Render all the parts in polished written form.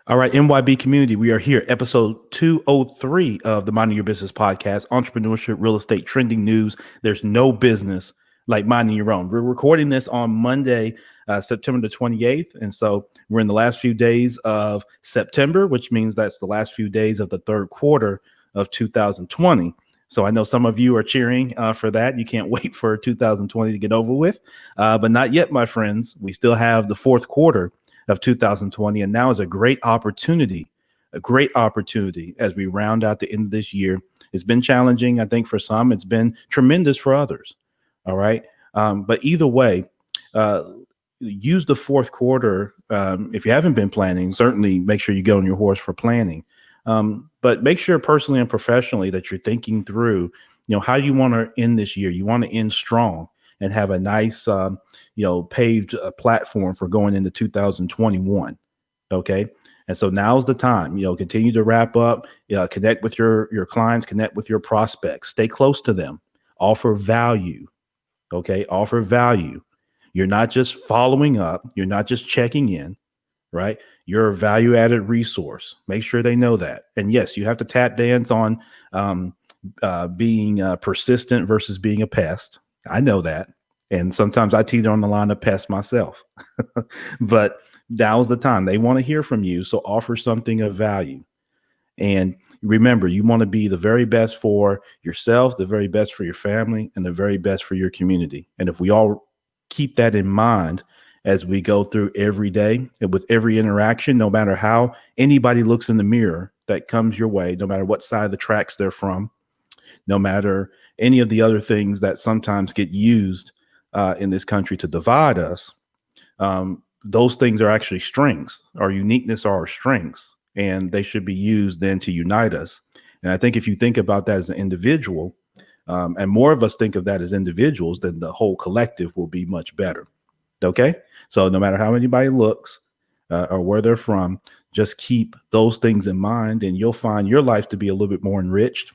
All right, MYB community, we are here, episode 203 of the Minding Your Business podcast, entrepreneurship, real estate, trending news. There's no business like minding your own. We're recording this on Monday, September the 28th. And so we're in the last few days of September, which means that's the last few days of the third quarter of 2020. So I know some of you are cheering for that. You can't wait for 2020 to get over with, but not yet, my friends. We still have the fourth quarter of 2020. And now is a great opportunity as we round out the end of this year. It's been challenging, I think, for some. It's been tremendous for others. All right. But either way, use the fourth quarter. If you haven't been planning, certainly make sure you get on your horse for planning. But make sure personally and professionally that you're thinking through, how you want to end this year. You want to end strong and have a nice, paved platform for going into 2021. Okay. And so now's the time, continue to wrap up, connect with your clients, connect with your prospects, stay close to them, offer value. Okay. Offer value. You're not just following up. You're not just checking in, right? You're a value added resource. Make sure they know that. And yes, you have to tap dance on being persistent versus being a pest. I know that. And sometimes I teeter on the line of pest myself. But now's the time. They want to hear from you. So offer something of value. And remember, you want to be the very best for yourself, the very best for your family, and the very best for your community. And if we all keep that in mind as we go through every day and with every interaction, no matter how anybody looks in the mirror that comes your way, no matter what side of the tracks they're from, no matter any of the other things that sometimes get used in this country to divide us, those things are actually strengths. Our uniqueness are our strengths, and they should be used then to unite us. And I think if you think about that as an individual, and more of us think of that as individuals, then the whole collective will be much better. Okay? So no matter how anybody looks or where they're from, just keep those things in mind, and you'll find your life to be a little bit more enriched,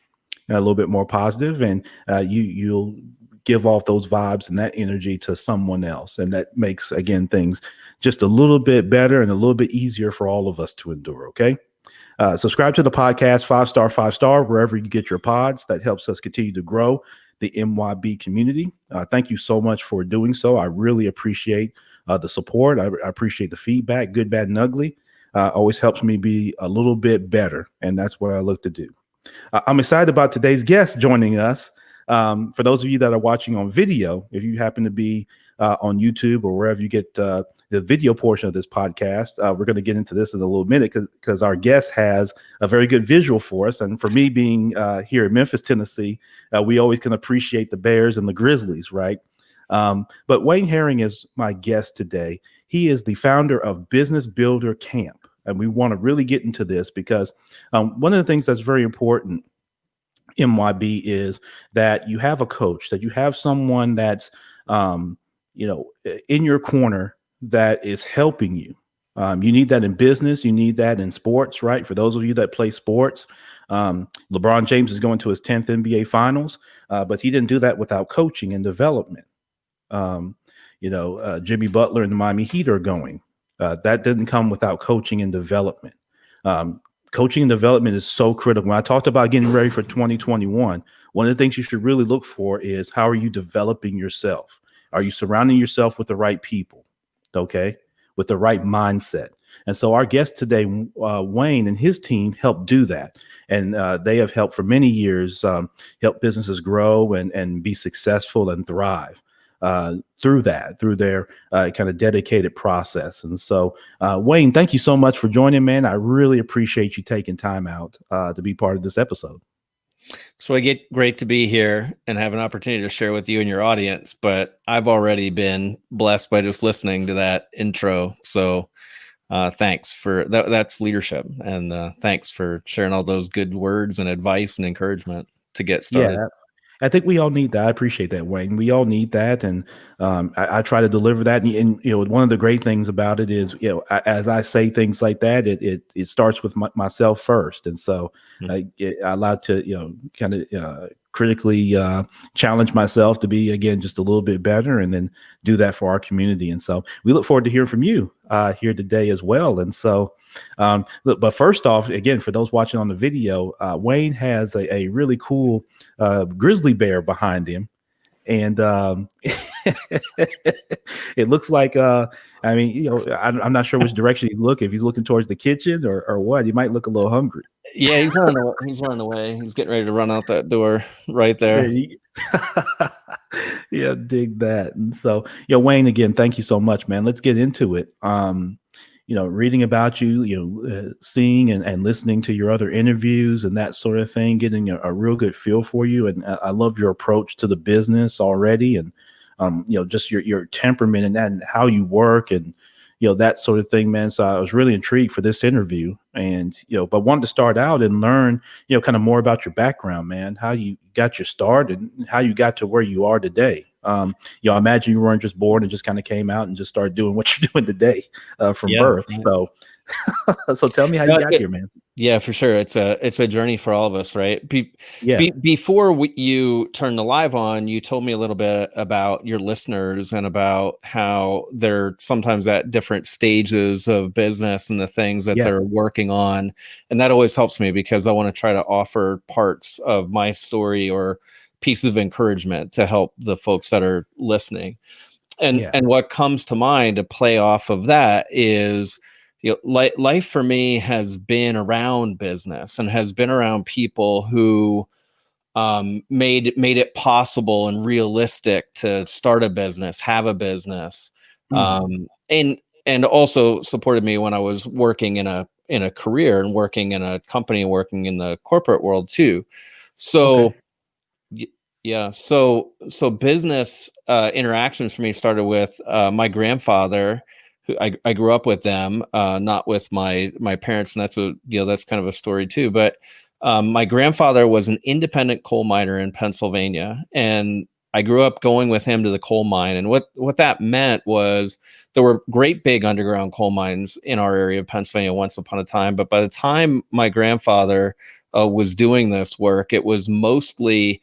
a little bit more positive, and you'll give off those vibes and that energy to someone else. And that makes, again, things just a little bit better and a little bit easier for all of us to endure. Okay. Subscribe to the podcast, 5-star, wherever you get your pods. That helps us continue to grow the MYB community. Thank you so much for doing so. I really appreciate the support. I appreciate the feedback, good, bad, and ugly. Always helps me be a little bit better. And that's what I look to do. I'm excited about today's guest joining us. For those of you that are watching on video, if you happen to be on YouTube or wherever you get the video portion of this podcast, we're going to get into this in a little minute because our guest has a very good visual for us. And for me being here in Memphis, Tennessee, we always can appreciate the Bears and the Grizzlies, right? But Wayne Herring is my guest today. He is the founder of Business Builder Camp. And we want to really get into this because one of the things that's very important, MYB, is that you have a coach, that you have someone that's, in your corner that is helping you. You need that in business. You need that in sports, right? For those of you that play sports, LeBron James is going to his 10th NBA finals, but he didn't do that without coaching and development. Jimmy Butler and the Miami Heat are going. That didn't come without coaching and development. Coaching and development is so critical. When I talked about getting ready for 2021, one of the things you should really look for is how are you developing yourself? Are you surrounding yourself with the right people? Okay, with the right mindset. And so our guest today, Wayne, and his team help do that. And they have helped for many years help businesses grow and be successful and thrive through their kind of dedicated process. And so, Wayne, thank you so much for joining, man. I really appreciate you taking time out to be part of this episode. So great to be here and have an opportunity to share with you and your audience, but I've already been blessed by just listening to that intro. So thanks for that. That's leadership. And thanks for sharing all those good words and advice and encouragement to get started. Yeah. I think we all need that. I appreciate that, Wayne. We all need that. And I try to deliver that. And, one of the great things about it is, as I say things like that, it starts with myself first. And so I like to, kind of critically challenge myself to be, again, just a little bit better, and then do that for our community. And so we look forward to hearing from you here today as well. And so, look, but first off, again, for those watching on the video, Wayne has a really cool grizzly bear behind him. And it looks like, I mean, I'm not sure which direction he's looking. If he's looking towards the kitchen or what, he might look a little hungry. Yeah, he's running away. He's running away. He's getting ready to run out that door right there. Yeah, dig that. And so, Wayne, again, thank you so much, man. Let's get into it. Reading about you, seeing and listening to your other interviews and that sort of thing, getting a real good feel for you. And I love your approach to the business already. And, just your temperament and how you work and, that sort of thing, man. So I was really intrigued for this interview and, but wanted to start out and learn, kind of more about your background, man, how you got your start and how you got to where you are today. I imagine you weren't just born and just kind of came out and just started doing what you're doing today from birth. So, so tell me how you got here, man. Yeah, for sure. It's a journey for all of us, right? Before you turned the live on, you told me a little bit about your listeners and about how they're sometimes at different stages of business and the things that they're working on. And that always helps me because I want to try to offer parts of my story or pieces of encouragement to help the folks that are listening. And what comes to mind to play off of that is, life for me has been around business and has been around people who made it possible and realistic to start a business, have a business, and also supported me when I was working in a career and working in a company, working in the corporate world too. So so business interactions for me started with my grandfather. I grew up with them, not with my parents, and that's kind of a story too. But my grandfather was an independent coal miner in Pennsylvania, and I grew up going with him to the coal mine. And what that meant was there were great big underground coal mines in our area of Pennsylvania once upon a time. But by the time my grandfather was doing this work, it was mostly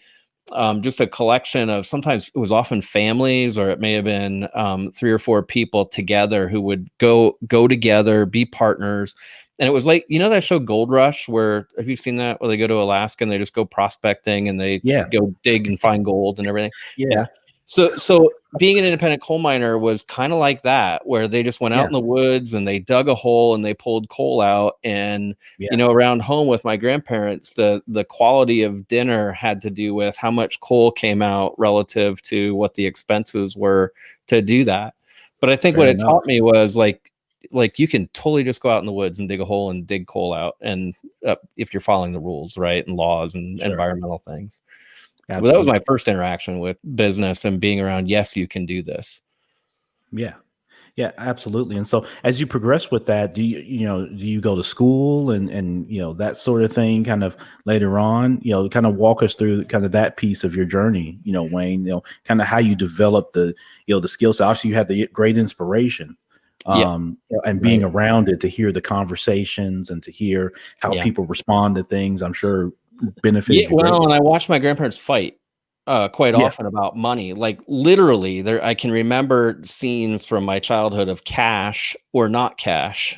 just a collection of, sometimes it was often families, or it may have been 3 or 4 people together who would go together, be partners. And it was like, that show Gold Rush, where, have you seen that, where they go to Alaska and they just go prospecting and they go dig and find gold and everything? Yeah. So being an independent coal miner was kind of like that, where they just went out in the woods and they dug a hole and they pulled coal out. And, around home with my grandparents, the quality of dinner had to do with how much coal came out relative to what the expenses were to do that. But I think what it taught me was like you can totally just go out in the woods and dig a hole and dig coal out. And if you're following the rules, right, and laws and environmental things. Well, that was my first interaction with business and being around, yes, you can do this. Yeah, absolutely. And so as you progress with that, do you go to school and that sort of thing kind of later on, kind of walk us through kind of that piece of your journey, Wayne, kind of how you develop the skill set. Obviously you had the great inspiration and being around it to hear the conversations and to hear how people respond to things, I'm sure benefited you greatly. And I watched my grandparents fight quite often about money. Like literally, I can remember scenes from my childhood of cash or not cash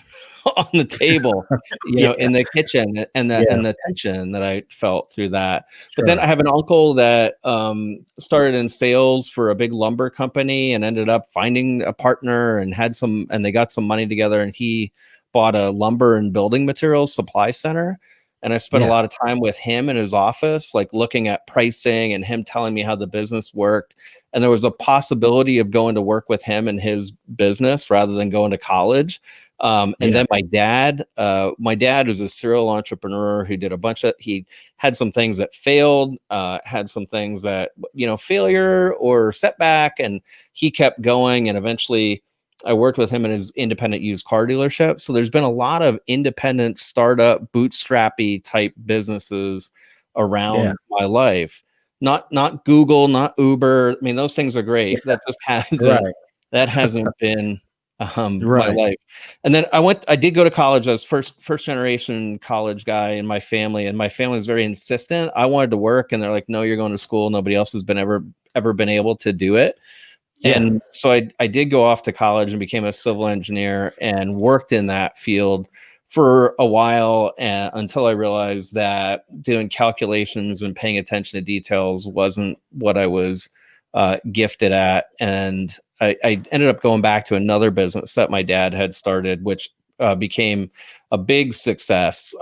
on the table, in the kitchen, and the tension that I felt through that. But then I have an uncle that started in sales for a big lumber company and ended up finding a partner and they got some money together, and he bought a lumber and building materials supply center. And I spent a lot of time with him in his office, like looking at pricing and him telling me how the business worked. And there was a possibility of going to work with him in his business rather than going to college. And then my dad was a serial entrepreneur who did he had some things that failed, had some things that, failure or setback, and he kept going. And eventually I worked with him in his independent used car dealership. So there's been a lot of independent startup, bootstrappy type businesses around my life. Not Google, not Uber. I mean, those things are great. That just hasn't been my Right. life. And then I did go to college. I was first generation college guy in my family, and my family was very insistent. I wanted to work, and they're like, no, you're going to school. Nobody else has been ever been able to do it. Yeah. And so I did go off to college and became a civil engineer and worked in that field for a while, until I realized that doing calculations and paying attention to details wasn't what I was gifted at. And I ended up going back to another business that my dad had started, which became a big success.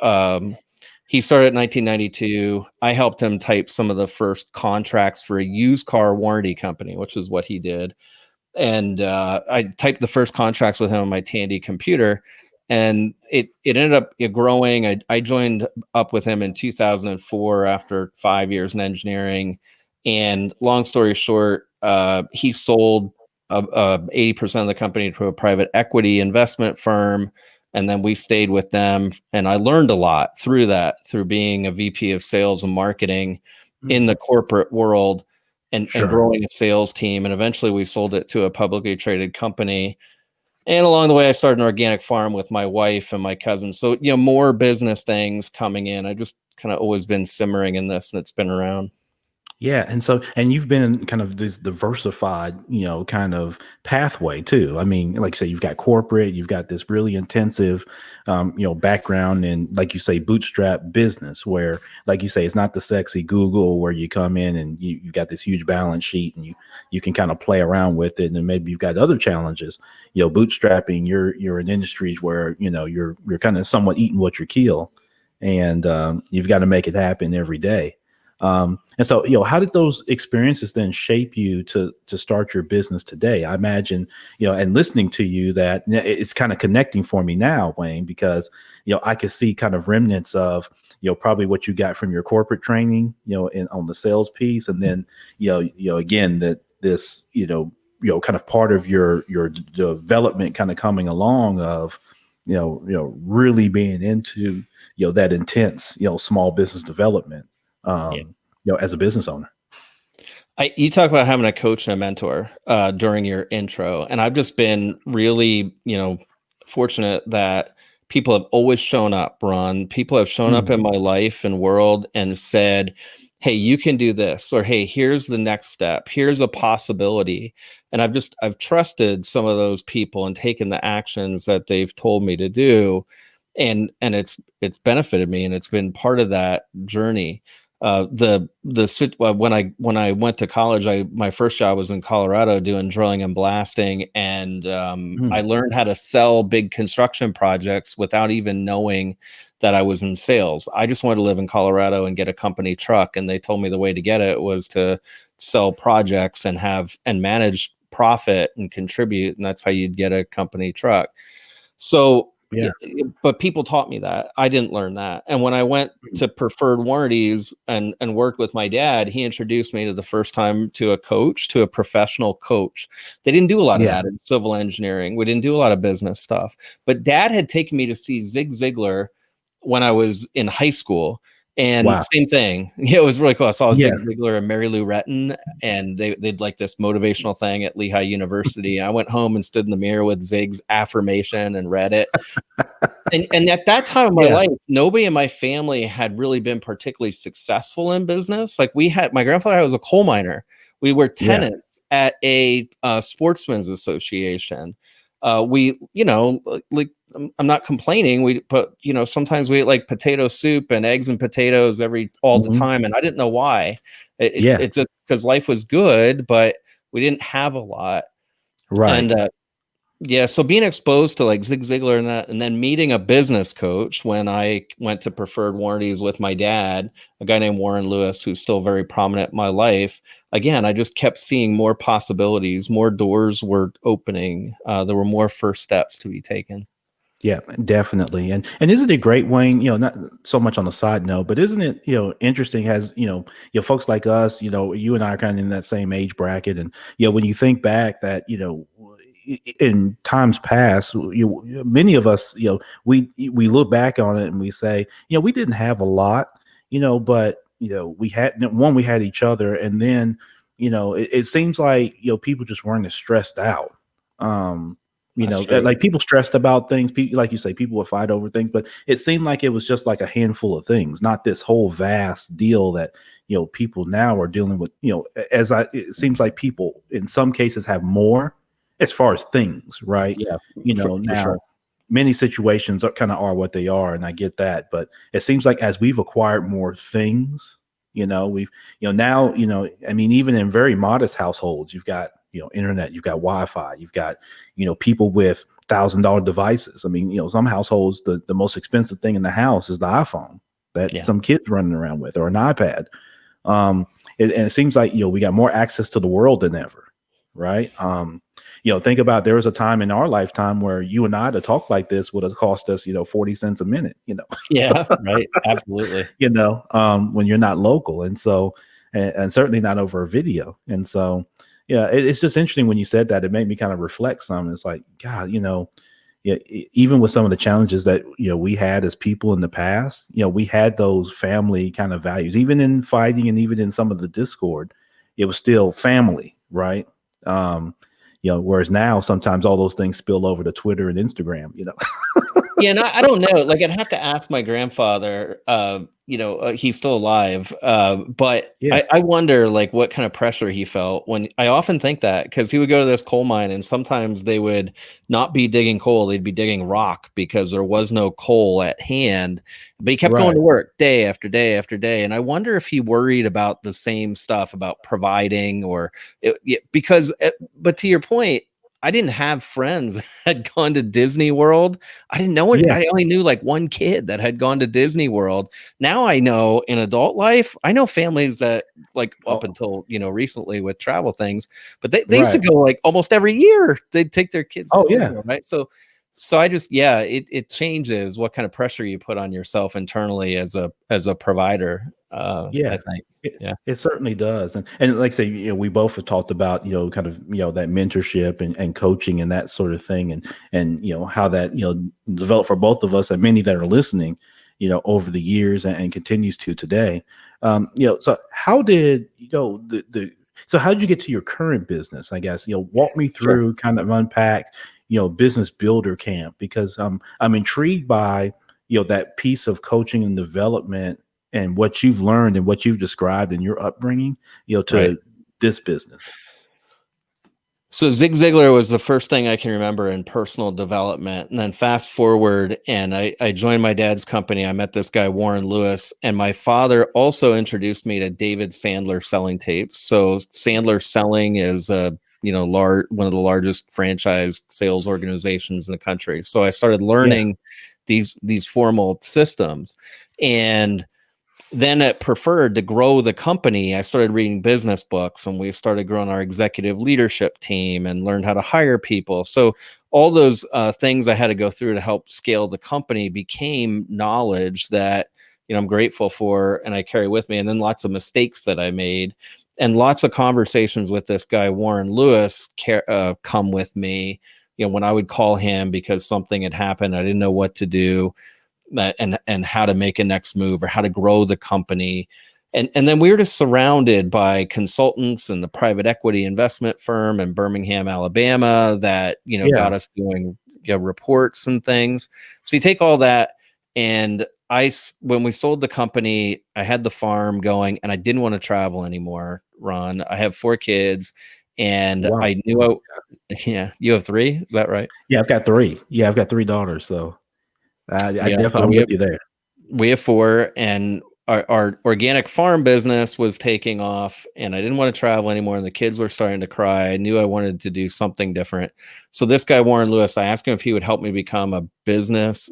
He started in 1992. I helped him type some of the first contracts for a used car warranty company, which is what he did. And I typed the first contracts with him on my Tandy computer, and it ended up growing. I joined up with him in 2004 after 5 years in engineering. And long story short, he sold 80% of the company to a private equity investment firm. And then we stayed with them. And I learned a lot through that, through being a VP of sales and marketing in Mhm. the corporate world, and Sure. growing a sales team. And eventually we sold it to a publicly traded company. And along the way, I started an organic farm with my wife and my cousin. So, more business things coming in. I just kind of always been simmering in this, and it's been around. Yeah, and so and you've been in kind of this diversified, kind of pathway too. I mean, like I say, you've got corporate, you've got this really intensive, background in, like you say, bootstrap business, where, like you say, it's not the sexy Google where you come in and you got this huge balance sheet and you can kind of play around with it, and then maybe you've got other challenges. Bootstrapping, you're in industries where you're kind of somewhat eating what you kill, and you've got to make it happen every day. And so, how did those experiences then shape you to start your business today? I imagine, and listening to you, that it's kind of connecting for me now, Wayne, because I could see kind of remnants of probably what you got from your corporate training, on the sales piece, and then again that this kind of part of your development kind of coming along of really being into that intense small business development, Yeah. as a business owner. You talk about having a coach and a mentor during your intro, and I've just been really, fortunate that people have always shown up. Ron, people have shown up Mm. in my life and world and said, "Hey, you can do this," or "Hey, here's the next step. Here's a possibility." And I've trusted some of those people and taken the actions that they've told me to do, and it's benefited me, and it's been part of that journey. When I went to college, my first job was in Colorado doing drilling and blasting, and I Mm. learned how to sell big construction projects without even knowing that I was in sales. I just wanted to live in Colorado and get a company truck, and they told me the way to get it was to sell projects and manage profit and contribute, and that's how you'd get a company truck. So, Yeah. but people taught me that. I didn't learn that. And when I went to preferred warranties and worked with my dad, he introduced me to the first time to a coach, to a professional coach. They didn't do a lot of Yeah. that in civil engineering. We didn't do a lot of business stuff. But dad had taken me to see Zig Ziglar when I was in high school. And Wow. same thing. Yeah, it was really cool. I saw Yeah. Zig Ziglar and Mary Lou Retton, and they'd like this motivational thing at Lehigh University. I went home and stood in the mirror with Zig's affirmation and read it. And at that time of my Yeah. life, nobody in my family had really been particularly successful in business. Like, my grandfather was a coal miner. We were Yeah. tenants at a sportsman's association. We, like, I'm not complaining. But sometimes we ate like potato soup and eggs and potatoes all the Mhm. time, and I didn't know why. Yeah. It's just because life was good, but we didn't have a lot. Right. And yeah, so being exposed to like Zig Ziglar and that, and then meeting a business coach when I went to preferred warranties with my dad, a guy named Warren Lewis, who's still very prominent in my life. Again, I just kept seeing more possibilities, more doors were opening. There were more first steps to be taken. Yeah, definitely. And isn't it great, Wayne, not so much on a side note, but isn't it, interesting, as, folks like us, you and I are kind of in that same age bracket. And, when you think back that, in times past, many of us, we look back on it and we say, we didn't have a lot, but, we had each other. And then, it seems like, people just weren't as stressed out. Um, That's true. Like people stressed about things. People, like you say, people would fight over things, but it seemed like it was just like a handful of things, not this whole vast deal that people now are dealing with. It seems like people in some cases have more as far as things, right? Yeah, for Now sure. many situations are kind of are what they are, and I get that, but it seems like as we've acquired more things, we've now I mean, even in very modest households, you've got internet, you've got Wi-Fi, you've got people with $1,000 devices. I mean, some households, the most expensive thing in the house is the iPhone that Yeah. some kids running around with, or an iPad. um and it seems like we got more access to the world than ever, right? Think about, there was a time in our lifetime where you and I to talk like this would have cost us 40 cents a minute. Yeah, right. Absolutely. When you're not local. And so, and certainly not over a video. And so, yeah, it's just interesting when you said that. It made me kind of reflect some. It's like, God, yeah, even with some of the challenges that we had as people in the past, we had those family kind of values, even in fighting and even in some of the discord, it was still family, right? Whereas now sometimes all those things spill over to Twitter and Instagram. Yeah, and I don't know. Like, I'd have to ask my grandfather. He's still alive, but Yeah. I wonder, like, what kind of pressure he felt when. I often think that because he would go to this coal mine, and sometimes they would not be digging coal; they'd be digging rock because there was no coal at hand. But he kept going Right. to work day after day after day, and I wonder if he worried about the same stuff about providing, because. But to your point, I didn't have friends that had gone to Disney World. I didn't know it. Yeah. I only knew like one kid that had gone to Disney World. Now I know in adult life, I know families that like up Oh, until recently with travel things, but they used to right. go like almost every year. They'd take their kids to Oh, Disney yeah. World, right? So I just it changes what kind of pressure you put on yourself internally as a provider. I Yeah, think. it, Yeah. it certainly does. And like I say, we both have talked about, kind of, that mentorship and coaching and that sort of thing. And, how that, developed for both of us and many that are listening, over the years, and continues to today. So how did, so how did you get to your current business? I guess, walk me Sure. through, kind of unpack, business builder camp, because I'm intrigued by, that piece of coaching and development and what you've learned and what you've described in your upbringing, Right. to this business. So Zig Ziglar was the first thing I can remember in personal development. And then fast forward, and I joined my dad's company. I met this guy, Warren Lewis, and my father also introduced me to David Sandler selling tapes. So Sandler Selling is one of the largest franchise sales organizations in the country. So I started Yeah. learning these formal systems. And then at Preferred, to grow the company, I started reading business books, and we started growing our executive leadership team and learned how to hire people. So all those things I had to go through to help scale the company became knowledge that I'm grateful for and I carry with me. And then lots of mistakes that I made and lots of conversations with this guy Warren Lewis come with me. When I would call him because something had happened, I didn't know what to do, and how to make a next move or how to grow the company. And then we were just surrounded by consultants and the private equity investment firm in Birmingham, Alabama that, Yeah. got us doing reports and things. So you take all that, and when we sold the company, I had the farm going and I didn't want to travel anymore, Ron. I have 4 kids and Wow. I knew yeah, you have 3, is that right? Yeah, I've got 3. Yeah, I've got 3 daughters. So I Yeah, definitely, so I'm with you there. we have 4, and our organic farm business was taking off, and I didn't want to travel anymore, and the kids were starting to cry. I knew I wanted to do something different. So this guy, Warren Lewis, I asked him if he would help me become a business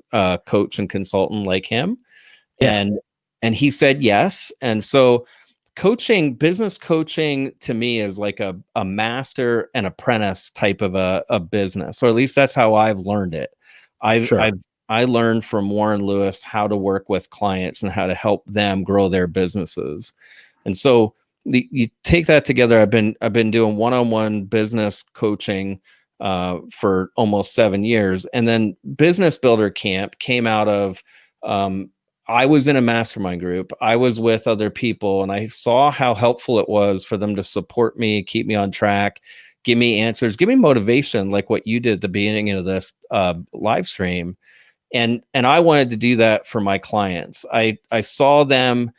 coach and consultant like him. Yeah. And he said yes. And so business coaching to me is like a master and apprentice type of a business, or at least that's how I've learned it. I've, Sure. I've, I learned from Warren Lewis how to work with clients and how to help them grow their businesses. And so you take that together. I've been doing one-on-one business coaching for almost 7 years, and then Business Builder Camp came out of I was in a mastermind group. I was with other people, and I saw how helpful it was for them to support me, keep me on track, give me answers, give me motivation, like what you did at the beginning of this live stream. And I wanted to do that for my clients. I saw them.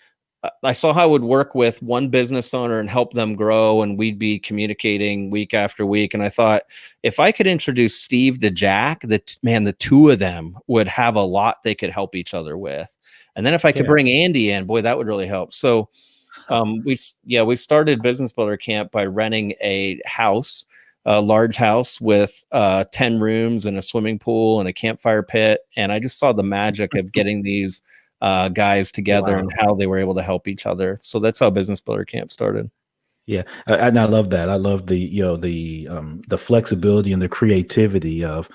I saw how I would work with one business owner and help them grow, and we'd be communicating week after week. And I thought, if I could introduce Steve to Jack, the two of them would have a lot they could help each other with. And then if I could bring Andy in, boy, that would really help. So we started Business Builder Camp by renting a large house with 10 rooms and a swimming pool and a campfire pit. And I just saw the magic of getting these guys together and how they were able to help each other. So that's how Business Builder Camp started. Yeah, and I love that. I love the flexibility and the creativity of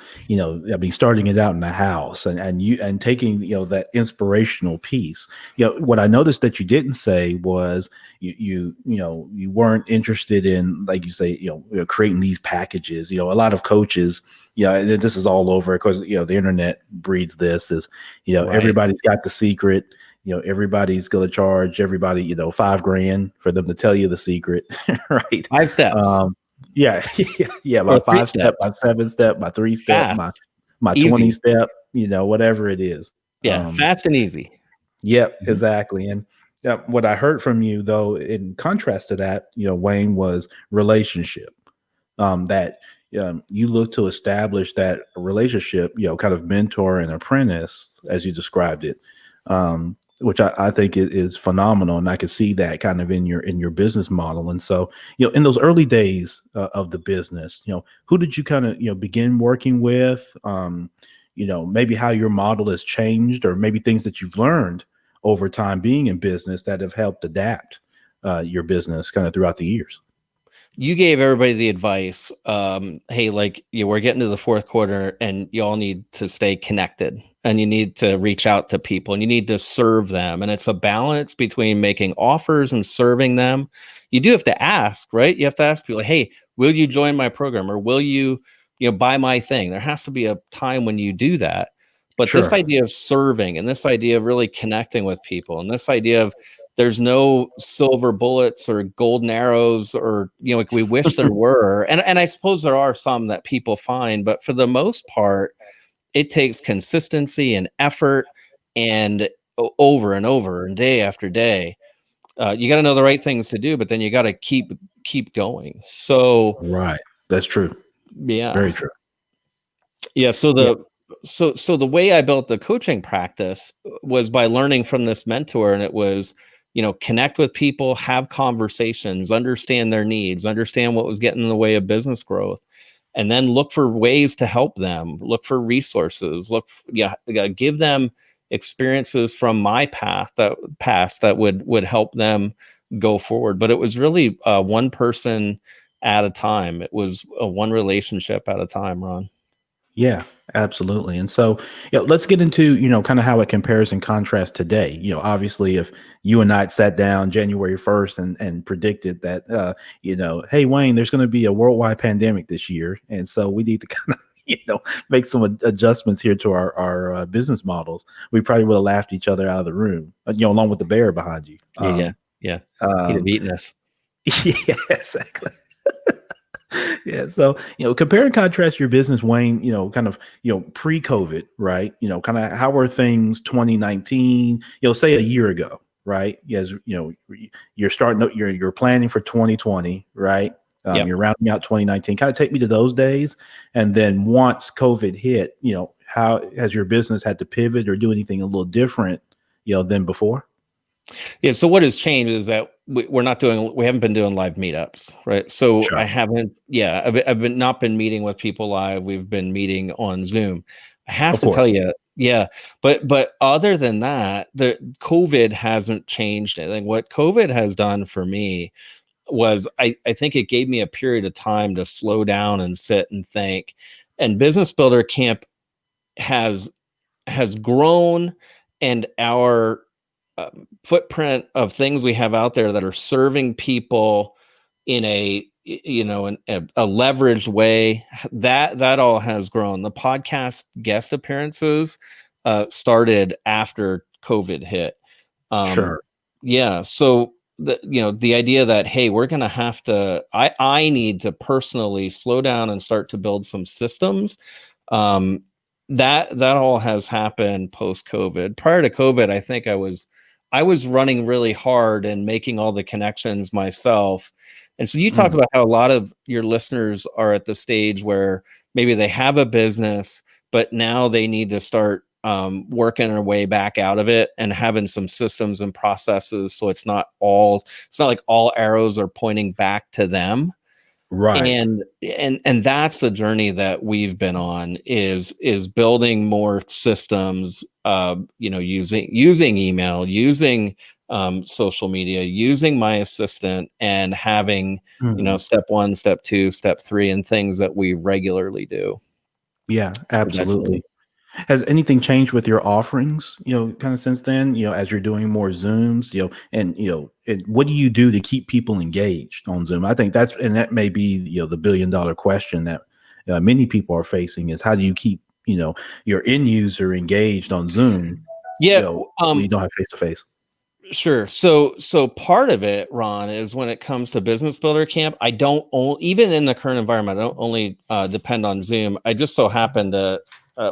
starting it out in the house and taking that inspirational piece. What I noticed that you didn't say was you weren't interested in, like you say, creating these packages. A lot of coaches, this is all over because the internet breeds this. Right. Everybody's got the secret. Everybody's going to charge everybody, $5,000 for them to tell you the secret, right? 5 steps. Yeah. My 5 step, my 7 step, my 3 step, my 20 step, whatever it is. Yeah. Fast and easy. Yep, exactly. And what I heard from you, though, in contrast to that, Wayne, was relationship. That you look to establish that relationship, kind of mentor and apprentice, as you described it. Which I think it is phenomenal, and I could see that kind of in your business model. And so, in those early days of the business, who did you kind of begin working with? Maybe how your model has changed, or maybe things that you've learned over time being in business that have helped adapt your business kind of throughout the years. You gave everybody the advice, hey, we're getting to the fourth quarter and you all need to stay connected and you need to reach out to people and you need to serve them. And it's a balance between making offers and serving them. You do have to ask, right? You have to ask people, hey, will you join my program, or will you, buy my thing? There has to be a time when you do that. But This idea of serving, and this idea of really connecting with people, and this idea of there's no silver bullets or golden arrows, or we wish there were, and I suppose there are some that people find, but for the most part, it takes consistency and effort, and over and over and day after day. You got to know the right things to do, but then you got to keep going. So right, that's true. Yeah, very true. Yeah. So the way I built the coaching practice was by learning from this mentor, and it was, connect with people, have conversations, understand their needs, understand what was getting in the way of business growth, and then look for ways to help them, look for resources, give them experiences from my past that would help them go forward. But it was really one person at a time. It was one relationship at a time, Ron. Yeah, absolutely. And so, let's get into, kind of how it compares and contrasts today. Obviously, if you and I had sat down January 1st and predicted that, hey, Wayne, there's going to be a worldwide pandemic this year. And so we need to kind of, make some adjustments here to our business models. We probably would have laughed each other out of the room, along with the bear behind you. Yeah. He'd have eaten us. Yeah, exactly. Yeah. So, compare and contrast your business, Wayne, kind of, pre-COVID, right? Kind of how were things 2019, say a year ago, right? Yes. You're starting up, you're planning for 2020, right? Yep. You're rounding out 2019. Kind of take me to those days. And then once COVID hit, how has your business had to pivot or do anything a little different, than before? Yeah. So what has changed is that we haven't been doing live meetups, right? So Sure. I haven't, I've not been meeting with people live. We've been meeting on Zoom. I have to tell you, but other than that, the COVID hasn't changed anything. What COVID has done for me was I think it gave me a period of time to slow down and sit and think. And Business Builder Camp has grown, and our footprint of things we have out there that are serving people in a leveraged way, that all has grown. The podcast guest appearances started after COVID hit. Sure. Yeah. So the idea that, hey, we're going to have to, I need to personally slow down and start to build some systems. That all has happened post COVID. Prior to COVID, I think I was running really hard and making all the connections myself. And so you talk Mm, about how a lot of your listeners are at the stage where maybe they have a business, but now they need to start working their way back out of it and having some systems and processes. So it's not like all arrows are pointing back to them. right. And that's the journey that we've been on, is building more systems, using email, using social media, using my assistant, and having Mm. step one, step two, step three, and things that we regularly do. Yeah, So that's new. absolutely. Has anything changed with your offerings, kind of since then, as you're doing more Zooms, and what do you do to keep people engaged on Zoom? I think that may be, the $1 billion question that many people are facing is how do you keep, your end user engaged on Zoom, Yeah. when you don't have face to face? Sure. So part of it, Ron, is when it comes to Business Builder Camp, I don't even in the current environment, I don't only depend on Zoom. I just so happen to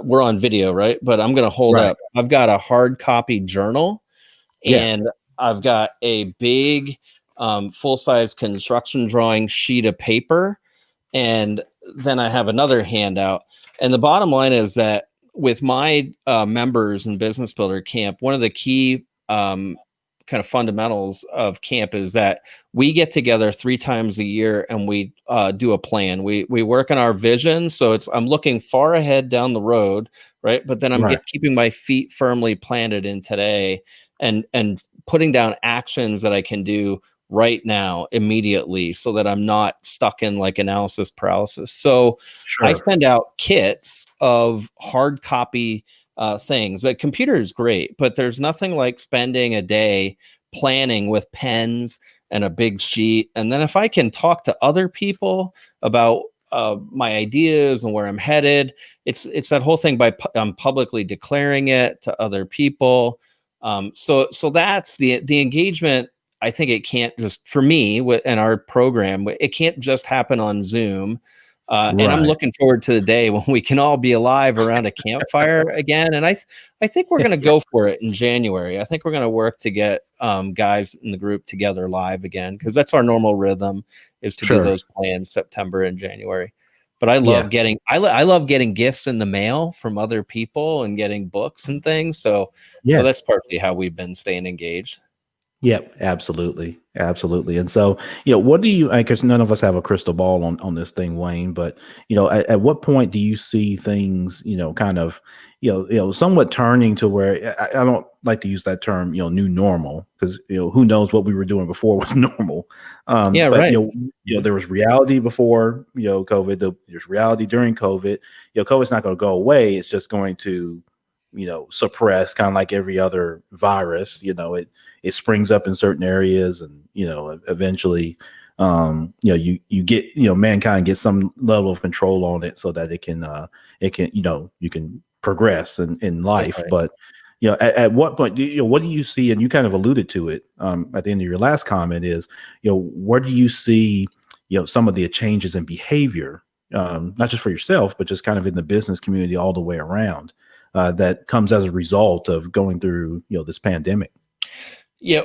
we're on video, right? But I'm going to hold Right. up. I've got a hard copy journal, Yeah. and I've got a big full size construction drawing sheet of paper, and then I have another handout. And the bottom line is that with my members in Business Builder Camp, one of the key kind of fundamentals of camp is that we get together 3 times a year and we do a plan. We work on our vision, so I'm looking far ahead down the road, right? But then Right. keeping my feet firmly planted in today, and putting down actions that I can do right now, immediately, so that I'm not stuck in like analysis paralysis. So I Sure. send out kits of hard copy things. The computer is great, but there's nothing like spending a day planning with pens and a big sheet. And then if I can talk to other people about my ideas and where I'm headed, it's that whole thing by publicly declaring it to other people. So that's the engagement. I think it can't just, for me in our program, it can't just happen on Zoom. And I'm Right. looking forward to the day when we can all be alive around a campfire again. And I think we're going to go for it in January. I think we're going to work to get guys in the group together live again, because that's our normal rhythm, is to do Sure. those plans September and January. But I Yeah. love I love getting gifts in the mail from other people and getting books and things. So Yeah. that's partly how we've been staying engaged. Yep, absolutely, absolutely. And so, what do you? Because none of us have a crystal ball on this thing, Wayne. But at what point do you see things, kind of, somewhat turning to where I don't like to use that term, new normal, because who knows what we were doing before was normal. Yeah, But right. there was reality before COVID. There's reality during COVID. COVID's not going to go away. It's just going to suppress, kind of like every other virus. It springs up in certain areas, and eventually you get mankind gets some level of control on it, so that it can you can progress in That's life. right. But at what point what do you see, and you kind of alluded to it at the end of your last comment, is where do you see some of the changes in behavior, not just for yourself, but just kind of in the business community all the way around, that comes as a result of going through this pandemic? Yeah.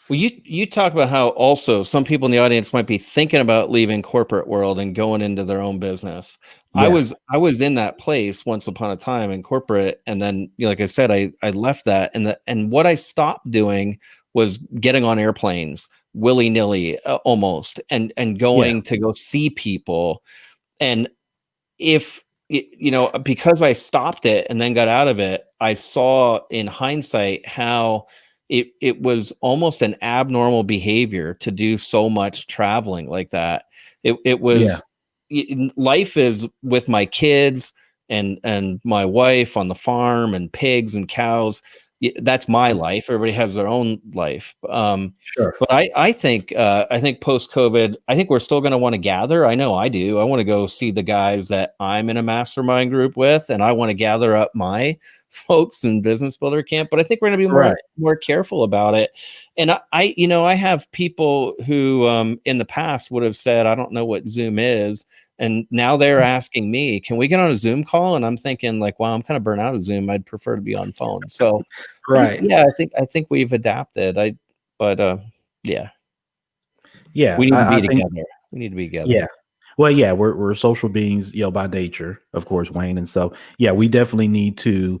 Well, you talk about how also some people in the audience might be thinking about leaving corporate world and going into their own business. Yeah. I was in that place once upon a time in corporate, and then like I said, I left that, and what I stopped doing was getting on airplanes willy nilly, almost, and Yeah. going to go see people. And if because I stopped it and then got out of it, I saw in hindsight how it was almost an abnormal behavior to do so much traveling like that. It Yeah. was life is with my kids and my wife on the farm and pigs and cows. that's my life. Everybody has their own life. Sure. But I think post COVID, I think we're still going to want to gather. I know I do. I want to go see the guys that I'm in a mastermind group with, and I want to gather up my folks in Business Builder Camp. But I think we're going to be more careful about it. And I have people who in the past would have said, I don't know what Zoom is. And now they're asking me, can we get on a Zoom call? And I'm thinking like, wow, I'm kind of burnt out of Zoom. I'd prefer to be on phone. So Right. I think we've adapted. Yeah. Yeah. We need to be I think, together. We need to be together. yeah. Well, yeah, we're social beings, by nature, of course, Wayne. And so, yeah, we definitely need to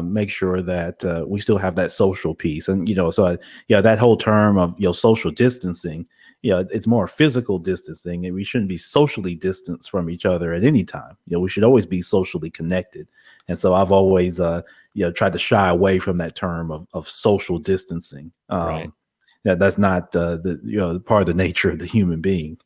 make sure that we still have that social piece. And, that whole term of, social distancing, it's more physical distancing, and we shouldn't be socially distanced from each other at any time. We should always be socially connected. And so I've always, tried to shy away from that term of social distancing. Right. That's not the part of the nature of the human being.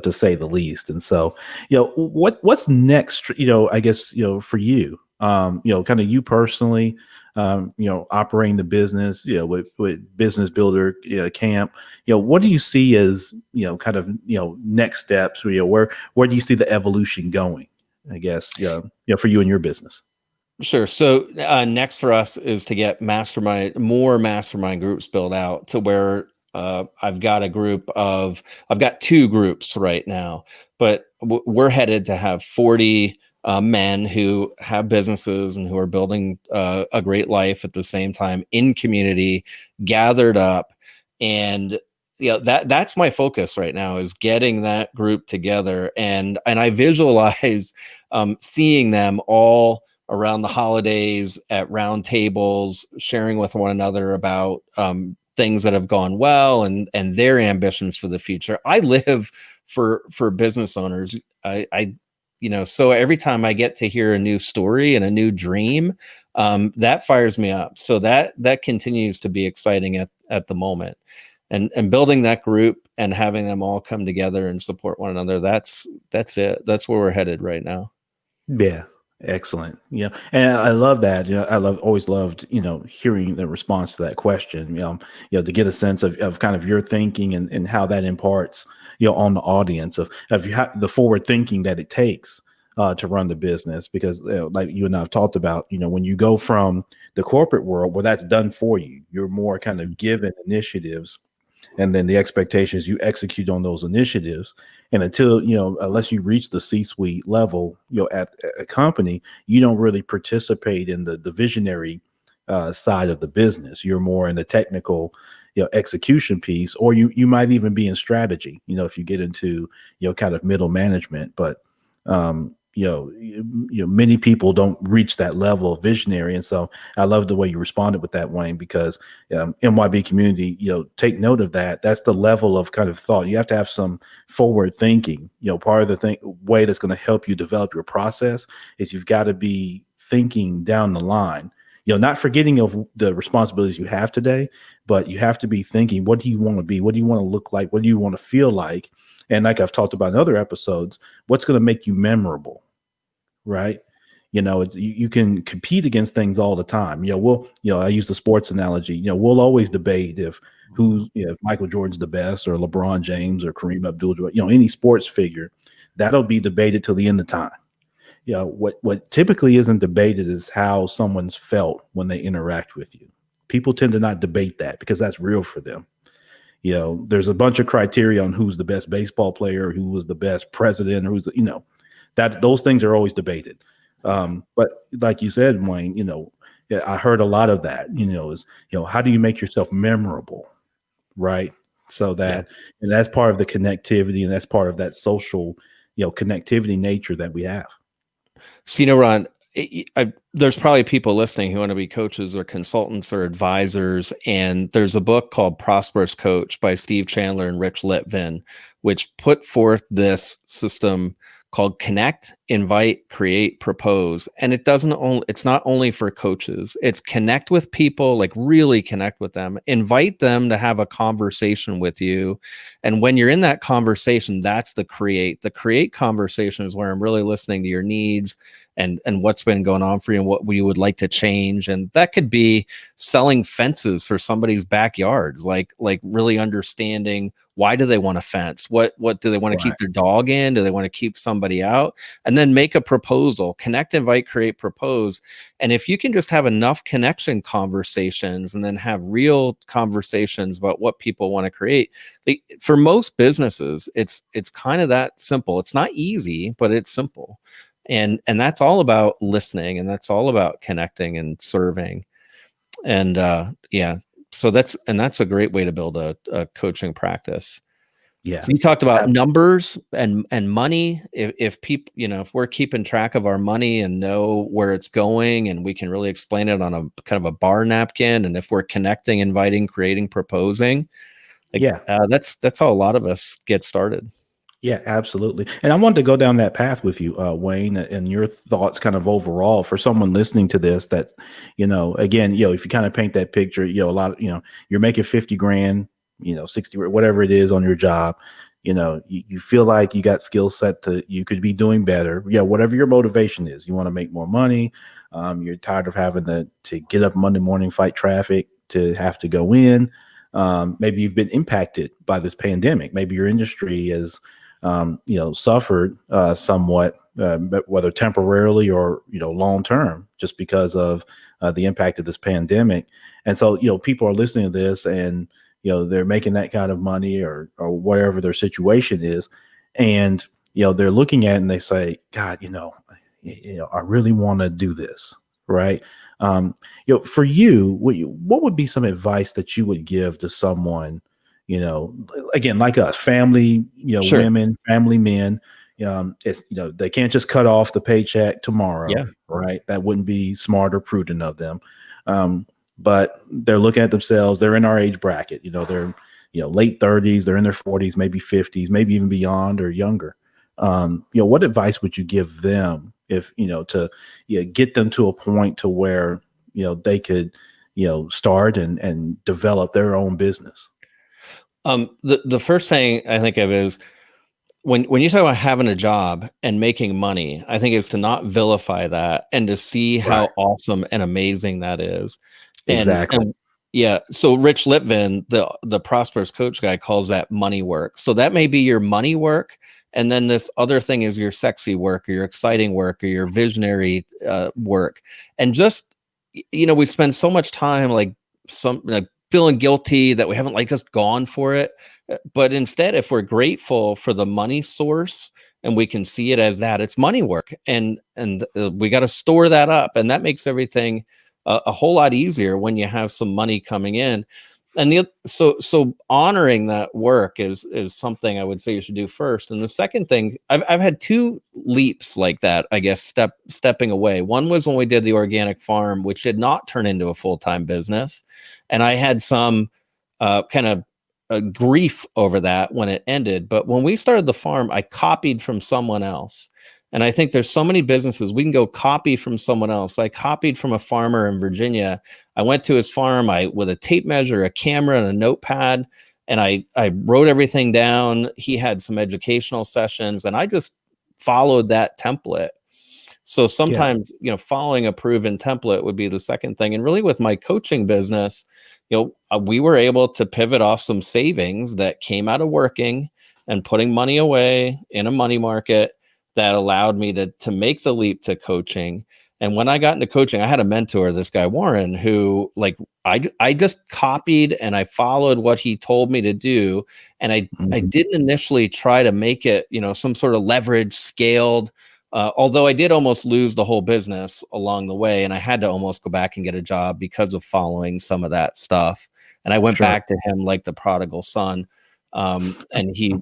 To say the least. And so, what's next, I guess, for you, kind of you personally, operating the business, with Business Builder Camp, what do you see as, kind of, next steps, where do you see the evolution going, I guess, for you and your business? Sure. So next for us is to get more mastermind groups built out to where I've got two groups right now, but we're headed to have 40 men who have businesses and who are building a great life at the same time in community, gathered up. And that's my focus right now, is getting that group together. And I visualize seeing them all around the holidays at round tables, sharing with one another about things that have gone well and their ambitions for the future. I live for business owners. So every time I get to hear a new story and a new dream, that fires me up. So that continues to be exciting at the moment. And building that group and having them all come together and support one another, that's it. That's where we're headed right now. Yeah. Excellent. And I love that. Always loved, hearing the response to that question, to get a sense of kind of your thinking and how that imparts, on the audience of the forward thinking that it takes to run the business. Because like you and I have talked about, when you go from the corporate world where that's done for you, you're more kind of given initiatives, and then the expectation is you execute on those initiatives. And until, unless you reach the C-suite level, at a company, you don't really participate in the visionary side of the business. You're more in the technical, execution piece, or you might even be in strategy, if you get into, kind of middle management. But, many people don't reach that level of visionary. And so I love the way you responded with that, Wayne, because MYB community, take note of that. That's the level of kind of thought. You have to have some forward thinking. Part of the way that's going to help you develop your process is you've got to be thinking down the line, not forgetting of the responsibilities you have today, but you have to be thinking, what do you want to be? What do you want to look like? What do you want to feel like? And like I've talked about in other episodes, what's going to make you memorable? Right. You can compete against things all the time. I use the sports analogy. We'll always debate if Michael Jordan's the best, or LeBron James, or Kareem Abdul-Jabbar, any sports figure. That'll be debated till the end of time. What typically isn't debated is how someone's felt when they interact with you. People tend to not debate that because that's real for them. There's a bunch of criteria on who's the best baseball player, who was the best president, or who's, that those things are always debated. But like you said, Wayne, I heard a lot of that, is, how do you make yourself memorable? Right. So that, and that's part of the connectivity, and that's part of that social, connectivity nature that we have. So, Ron, there's probably people listening who want to be coaches or consultants or advisors. And there's a book called Prosperous Coach by Steve Chandler and Rich Litvin, which put forth this system called Connect, Invite, Create, Propose. And it's not only for coaches, it's connect with people, like really connect with them, invite them to have a conversation with you. And when you're in that conversation, that's the create conversation is where I'm really listening to your needs and what's been going on for you and what we would like to change. And that could be selling fences for somebody's backyard, like really understanding why do they want a fence? What do they want to keep their dog in? Do they want to keep somebody out? And then make a proposal, connect, invite, create, propose. And if you can just have enough connection conversations and then have real conversations about what people want to create, for most businesses, it's kind of that simple. It's not easy, but it's simple. And that's all about listening, and that's all about connecting and serving. And so that's a great way to build a coaching practice. Yeah. So you talked about numbers and money. If people, if we're keeping track of our money and know where it's going, and we can really explain it on a kind of a bar napkin, and if we're connecting, inviting, creating, proposing, that's how a lot of us get started. Yeah, absolutely. And I wanted to go down that path with you, Wayne, and your thoughts kind of overall for someone listening to this that, again, if you kind of paint that picture, a lot of, you're making 50 grand, 60, whatever it is on your job, you feel like you got skill set you could be doing better. Yeah. Whatever your motivation is, you want to make more money. You're tired of having to get up Monday morning, fight traffic, to have to go in. Maybe you've been impacted by this pandemic. Maybe your industry is, suffered somewhat, whether temporarily or long term, just because of the impact of this pandemic. And so people are listening to this, and they're making that kind of money or whatever their situation is, and they're looking at it and they say, God, I really want to do this, right? For you, what would be some advice that you would give to someone? Again, like us, family, Sure. women, family men, it's, they can't just cut off the paycheck tomorrow, right? That wouldn't be smart or prudent of them. But they're looking at themselves, they're in our age bracket, they're, late 30s, they're in their 40s, maybe 50s, maybe even beyond or younger. What advice would you give them if, to get them to a point to where, they could, start and develop their own business? The first thing I think of is when you talk about having a job and making money, I think is to not vilify that and to see how awesome and amazing that is. Exactly. And yeah, so Rich Litvin, the prosperous coach guy, calls that money work. So that may be your money work, and then this other thing is your sexy work or your exciting work or your visionary work. And just we spend so much time like feeling guilty that we haven't just gone for it. But instead, if we're grateful for the money source and we can see it as that, it's money work, and we got to store that up, and that makes everything a whole lot easier when you have some money coming in. And so honoring that work is something I would say you should do first. And the second thing, I've had two leaps like that, I guess, stepping away. One was when we did the organic farm, which did not turn into a full-time business, and I had some kind of grief over that when it ended. But when we started the farm, I copied from someone else. And I think there's so many businesses we can go copy from someone else. I copied from a farmer in Virginia. I went to his farm with a tape measure, a camera, and a notepad, and I wrote everything down. He had some educational sessions, and I just followed that template. So sometimes, following a proven template would be the second thing. And really with my coaching business, we were able to pivot off some savings that came out of working and putting money away in a money market that allowed me to make the leap to coaching. And when I got into coaching, I had a mentor, this guy, Warren, who I just copied and I followed what he told me to do. And I didn't initially try to make it, some sort of leverage scaled, although I did almost lose the whole business along the way. And I had to almost go back and get a job because of following some of that stuff. And I went back to him like the prodigal son. And he,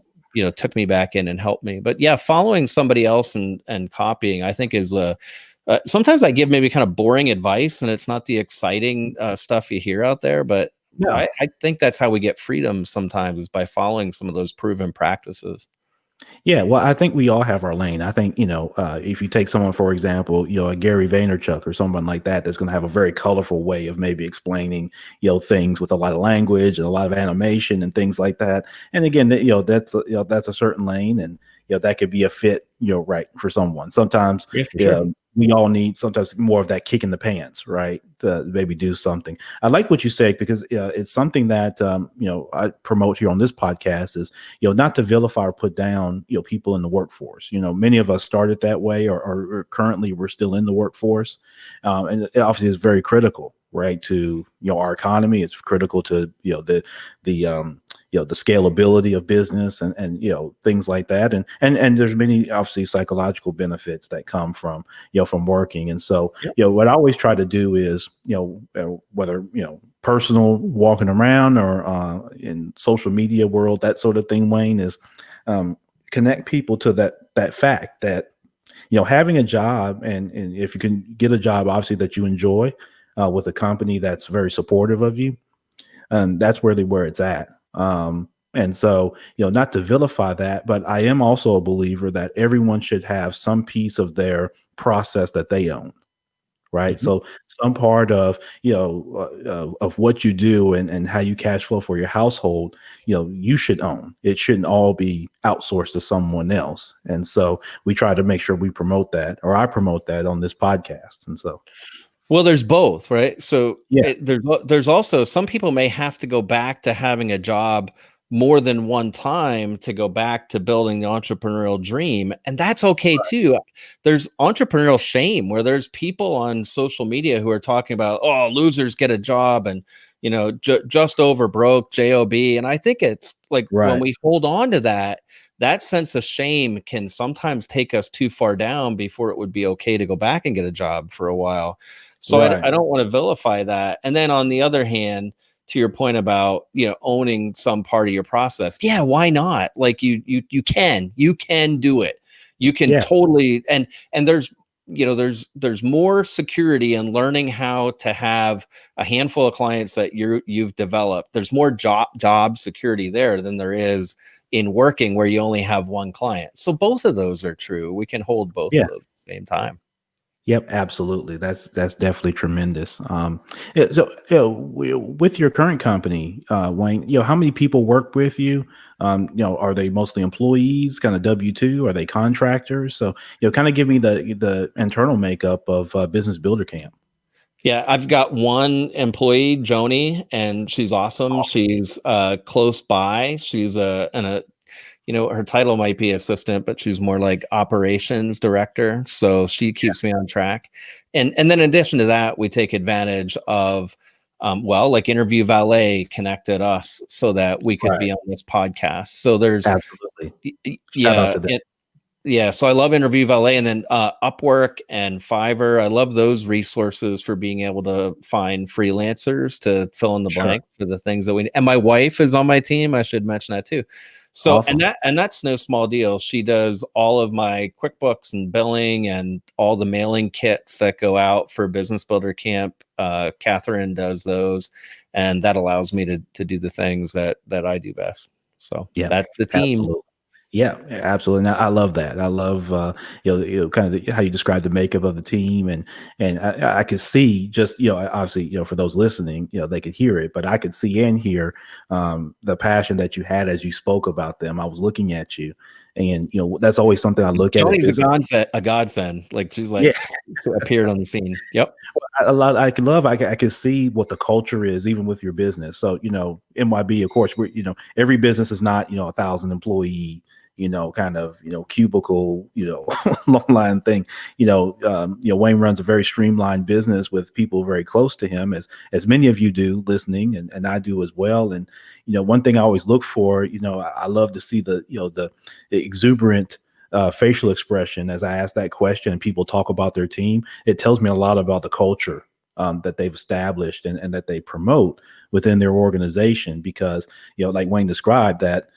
took me back in and helped me. But yeah, following somebody else and copying, I think is sometimes I give maybe kind of boring advice, and it's not the exciting stuff you hear out there. But I think that's how we get freedom sometimes, is by following some of those proven practices. Yeah, well, I think we all have our lane. I think, if you take someone, for example, a Gary Vaynerchuk or someone like that, that's going to have a very colorful way of maybe explaining, things with a lot of language and a lot of animation and things like that. And again, that's a certain lane, and that could be a fit, right, for someone. Sometimes, Yeah, for sure. we all need sometimes more of that kick in the pants, right, to maybe do something. I like what you say, because it's something that I promote here on this podcast is, not to vilify or put down, people in the workforce. Many of us started that way, or currently we're still in the workforce. And it obviously is very critical, right, to, our economy. It's critical to, the scalability of business, and things like that. And there's many, obviously, psychological benefits that come from, from working. And so, Yep. what I always try to do is, whether, personal, walking around, or in social media world, that sort of thing, Wayne, is connect people to that fact that, having a job, and if you can get a job, obviously, that you enjoy, with a company that's very supportive of you, that's really where it's at. And so, not to vilify that, but I am also a believer that everyone should have some piece of their process that they own. Right. Mhm. So some part of, of what you do, and how you cash flow for your household, you should own. It shouldn't all be outsourced to someone else. And so we try to make sure we promote that, or I promote that on this podcast. And so, Well, there's both, right? So yeah, there's also some people may have to go back to having a job more than one time to go back to building the entrepreneurial dream, and that's okay too. There's entrepreneurial shame where there's people on social media who are talking about, oh, losers get a job, and just over broke, job. And I think it's like when right. we hold on to that sense of shame can sometimes take us too far down before it would be okay to go back and get a job for a while. So Right. I don't want to vilify that. And then on the other hand, to your point about owning some part of your process, yeah, why not? Like you can do it. You can Yeah. totally, and there's more security in learning how to have a handful of clients that you've developed. There's more job security there than there is in working where you only have one client. So both of those are true. We can hold both Yeah. of those at the same time. Yep, absolutely. That's definitely tremendous. Yeah, so, with your current company, Wayne, how many people work with you? Are they mostly employees, kind of W-2? Are they contractors? So, kind of give me the internal makeup of Business Builder Camp. Yeah, I've got one employee, Joni, and she's awesome. She's close by. She's her title might be assistant, but she's more like operations director. So she keeps me on track. And then in addition to that, we take advantage of like Interview Valet connected us so that we could Right. be on this podcast. So there's Absolutely. Shout out yeah, to them. yeah, so I love Interview Valet, and then Upwork and Fiverr. I love those resources for being able to find freelancers to fill in the Sure. blank for the things that we need. And my wife is on my team. I should mention that too. So, Awesome. and that's no small deal. She does all of my QuickBooks and billing and all the mailing kits that go out for Business Builder Camp. Catherine does those, and that allows me to do the things that I do best. So Yeah. that's the team. Absolutely. Yeah, absolutely. Now, I love that. I love, kind of how you describe the makeup of the team, and I could see just, obviously, for those listening, they could hear it, but I could see and hear the passion that you had as you spoke about them. I was looking at you, and that's always something I look at Tony's business. a godsend. Like she's Yeah, like appeared on the scene. Yep. a lot. I can see what the culture is, even with your business. So, MYB, of course, we're, every business is not, 1,000 employee, kind of, cubicle, long line thing. Wayne runs a very streamlined business with people very close to him, as many of you do listening, and I do as well. And, one thing I always look for, I love to see the exuberant facial expression as I ask that question and people talk about their team. It tells me a lot about the culture that they've established, and that they promote within their organization, because, like Wayne described, that,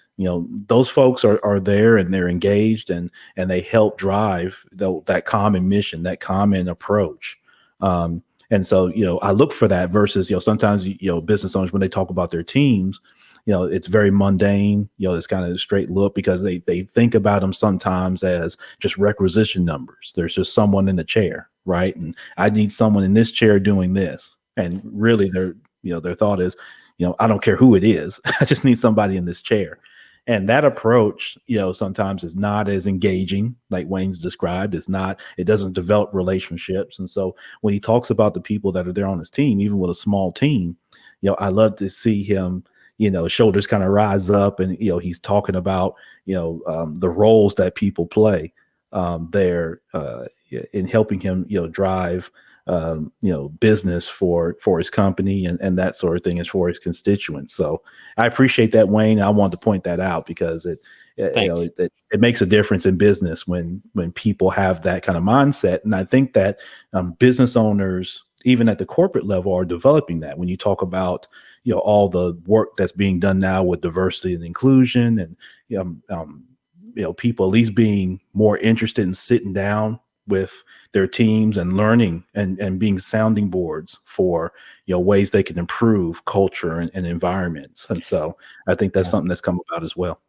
those folks are there, and they're engaged, and they help drive that common mission, that common approach. And so, I look for that versus, sometimes, business owners, when they talk about their teams, it's very mundane, it's kind of a straight look because they think about them sometimes as just requisition numbers. There's just someone in the chair, right? And I need someone in this chair doing this. And really their thought is, I don't care who it is. I just need somebody in this chair. And that approach, sometimes is not as engaging, like Wayne's described. It doesn't develop relationships. And so when he talks about the people that are there on his team, even with a small team, I love to see him, shoulders kind of rise up, and, he's talking about, the roles that people play there in helping him, drive, business for his company and that sort of thing as for his constituents. So I appreciate that, Wayne. I wanted to point that out because it makes a difference in business when people have that kind of mindset. And I think that business owners, even at the corporate level, are developing that. When you talk about, all the work that's being done now with diversity and inclusion, and people at least being more interested in sitting down with their teams and learning and being sounding boards for, ways they can improve culture and environments. And so I think that's something that's come about as well.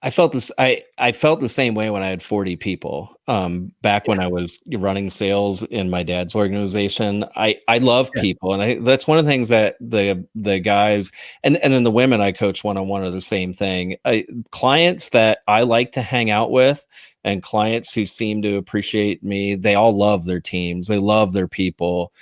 I felt this. I felt the same way when I had 40 people. Back when I was running sales in my dad's organization. I love people, and that's one of the things that the guys and then the women I coach one-on-one are the same thing. Clients that I like to hang out with, and clients who seem to appreciate me, they all love their teams. They love their people.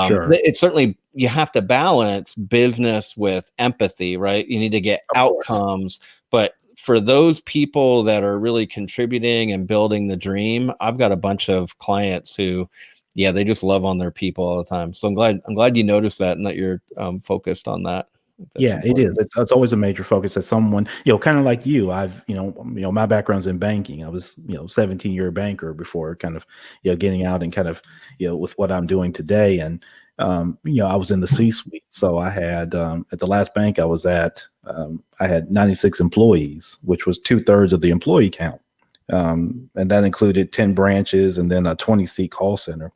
Sure. It's certainly, you have to balance business with empathy, right? You need to get outcomes, but for those people that are really contributing and building the dream, I've got a bunch of clients who, they just love on their people all the time. So I'm glad you noticed that and that you're focused on that. Yeah, it is. It's always a major focus. As someone, kind of like you, I've, my background's in banking. I was, 17-year banker before kind of, getting out and kind of, with what I'm doing today. And, I was in the C-suite. So I had, at the last bank I was at, I had 96 employees, which was 2/3 of the employee count. And that included 10 branches and then a 20-seat call center.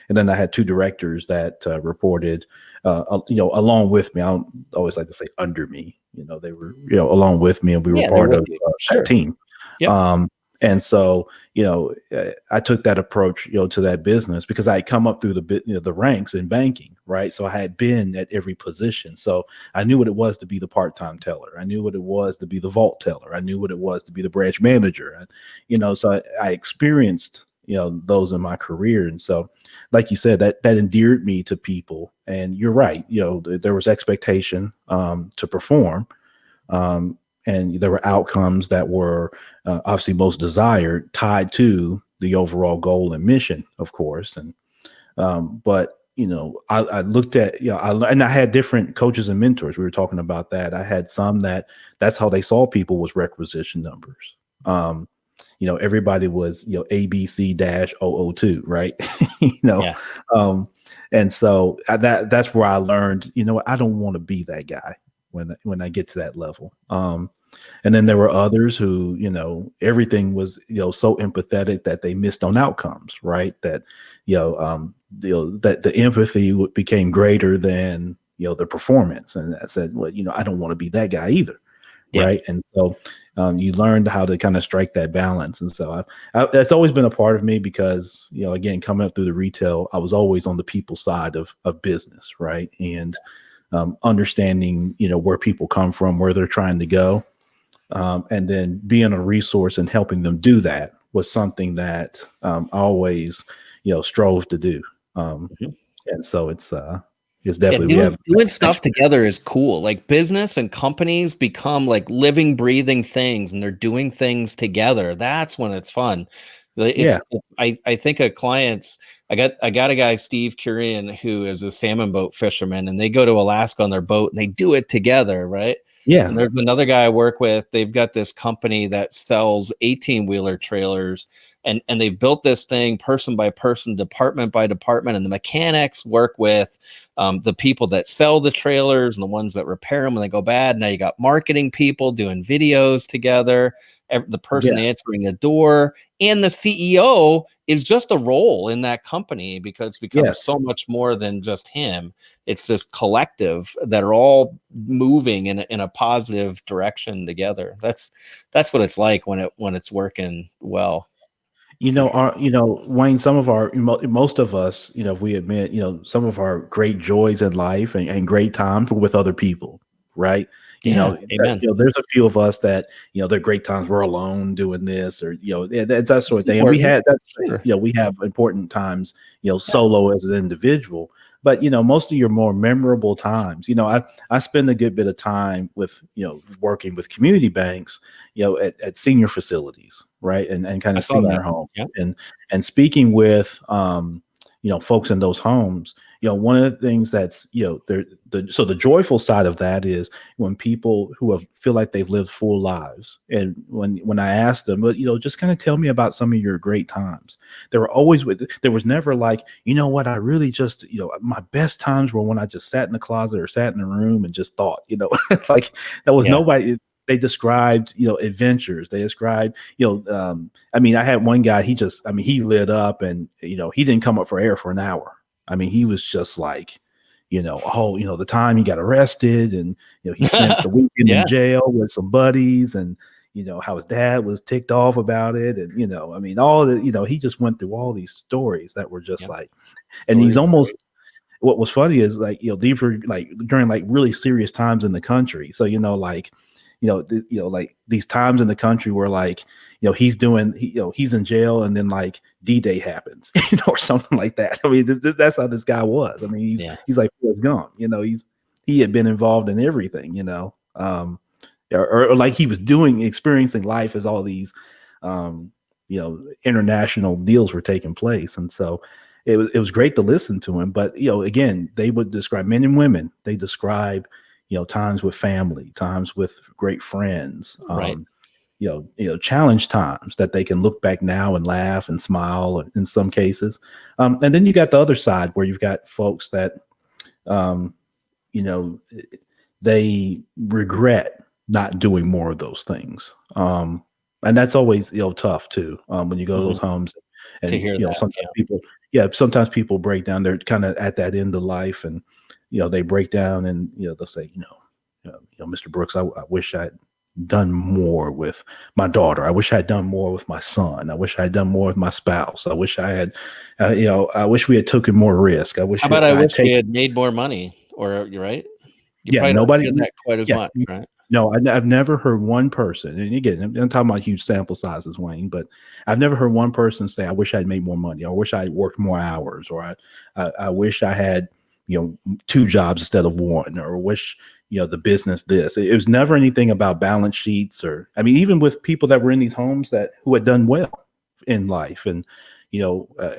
And then I had 2 directors that reported, along with me. I don't always like to say under me. They were, along with me, and we were part of that team. Yep. And so, I took that approach, to that business because I had come up through the ranks in banking, right? So I had been at every position. So I knew what it was to be the part-time teller. I knew what it was to be the vault teller. I knew what it was to be the branch manager. And, so I experienced, those in my career. And so, like you said, that endeared me to people. And you're right, there was expectation to perform. And there were outcomes that were obviously most desired, tied to the overall goal and mission, of course. And but I looked at and I had different coaches and mentors. We were talking about that. I had some that's how they saw people was requisition numbers. Everybody was ABC-002, right? And so that's where I learned. I don't want to be that guy when I get to that level. And then there were others who, everything was, so empathetic that they missed on outcomes, right? That, that the empathy became greater than, the performance. And I said, well, I don't want to be that guy either. Yeah. Right. And so you learned how to kind of strike that balance. And so that's always been a part of me because, again, coming up through the retail, I was always on the people side of business. Right. And understanding, where people come from, where they're trying to go. And then being a resource and helping them do that was something that I always, strove to do. And so it's definitely doing stuff together is cool. Like business and companies become like living, breathing things, and they're doing things together. That's when it's fun. I think of clients. I got a guy, Steve Curian, who is a salmon boat fisherman, and they go to Alaska on their boat and they do it together, right? Yeah. And there's another guy I work with. They've got this company that sells 18-wheeler trailers, and they've built this thing person by person, department by department, and the mechanics work with the people that sell the trailers and the ones that repair them when they go bad. Now you got marketing people doing videos together. the person answering the door, and the CEO is just a role in that company, because it's become so much more than just him. It's this collective that are all moving in a positive direction together. That's what it's like when it's working well. Wayne, some of our, most of us, if we admit, some of our great joys in life and great times were with other people, right? Amen. There's a few of us that, they're great times we're alone doing this, or, that sort of thing. And we had that, we have important times, solo as an individual. But, most of your more memorable times, I spend a good bit of time with, working with community banks, at senior facilities, right? And kind of senior homes, and speaking with, folks in those homes. One of the things that's, so the joyful side of that is when people who feel like they've lived full lives. And when I asked them, but, just kind of tell me about some of your great times. There was never like, what I really just, my best times were when I just sat in the closet or sat in the room and just thought, like that was nobody. They described, adventures. They described, I had one guy, he lit up, and, he didn't come up for air for an hour. He was just like, the time he got arrested, and, he spent the weekend in jail with some buddies, and, how his dad was ticked off about it. And, all the, he just went through all these stories that were just like, and he's almost, what was funny is like, these were like during like really serious times in the country. So, like, like these times in the country where like, he's in jail, and then like D-Day happens, or something like that. That's how this guy was. He's like Forrest Gump, he had been involved in everything, or like he was experiencing life as all these, international deals were taking place. And so it was great to listen to him. But, again, they would describe, men and women, they describe, times with family, times with great friends, right. Challenge times that they can look back now and laugh and smile in some cases. And then you got the other side where you've got folks that, they regret not doing more of those things. And that's always, tough too. When you go to those homes, and, to hear that, sometimes people break down. They're kind of at that end of life, and, they break down, and, they'll say, Mr. Brooks, I wish I'd done more with my daughter. I wish I had done more with my son. I wish I had done more with my spouse. I wish I had, I wish we had taken more risk. I wish we had made more money, or you're right. Nobody did that quite as much, right? No, I've never heard one person, and again, I'm talking about huge sample sizes, Wayne, but I've never heard one person say, I wish I'd made more money, or I wish I had worked more hours, or I wish I had, 2 jobs instead of 1, or wish, the business this. It was never anything about balance sheets, or, even with people that were in these homes who had done well in life, and,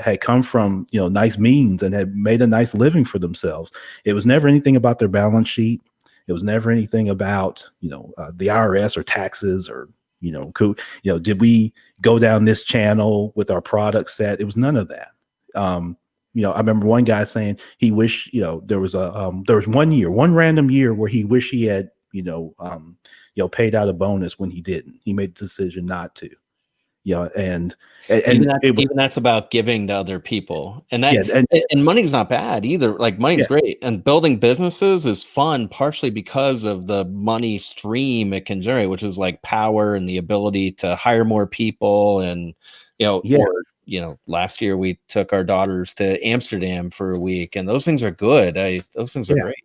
had come from, nice means, and had made a nice living for themselves. It was never anything about their balance sheet. It was never anything about, the IRS or taxes, or, did we go down this channel with our product set? It was none of that. I remember one guy saying he wished, there was one random year where he wished he had, paid out a bonus when he didn't. He made the decision not to. And even that's about giving to other people, and and money's not bad either. Like, money's great, and building businesses is fun, partially because of the money stream it can generate, which is like power and the ability to hire more people. And last year we took our daughters to Amsterdam for a week, and those things are good. Those things are great.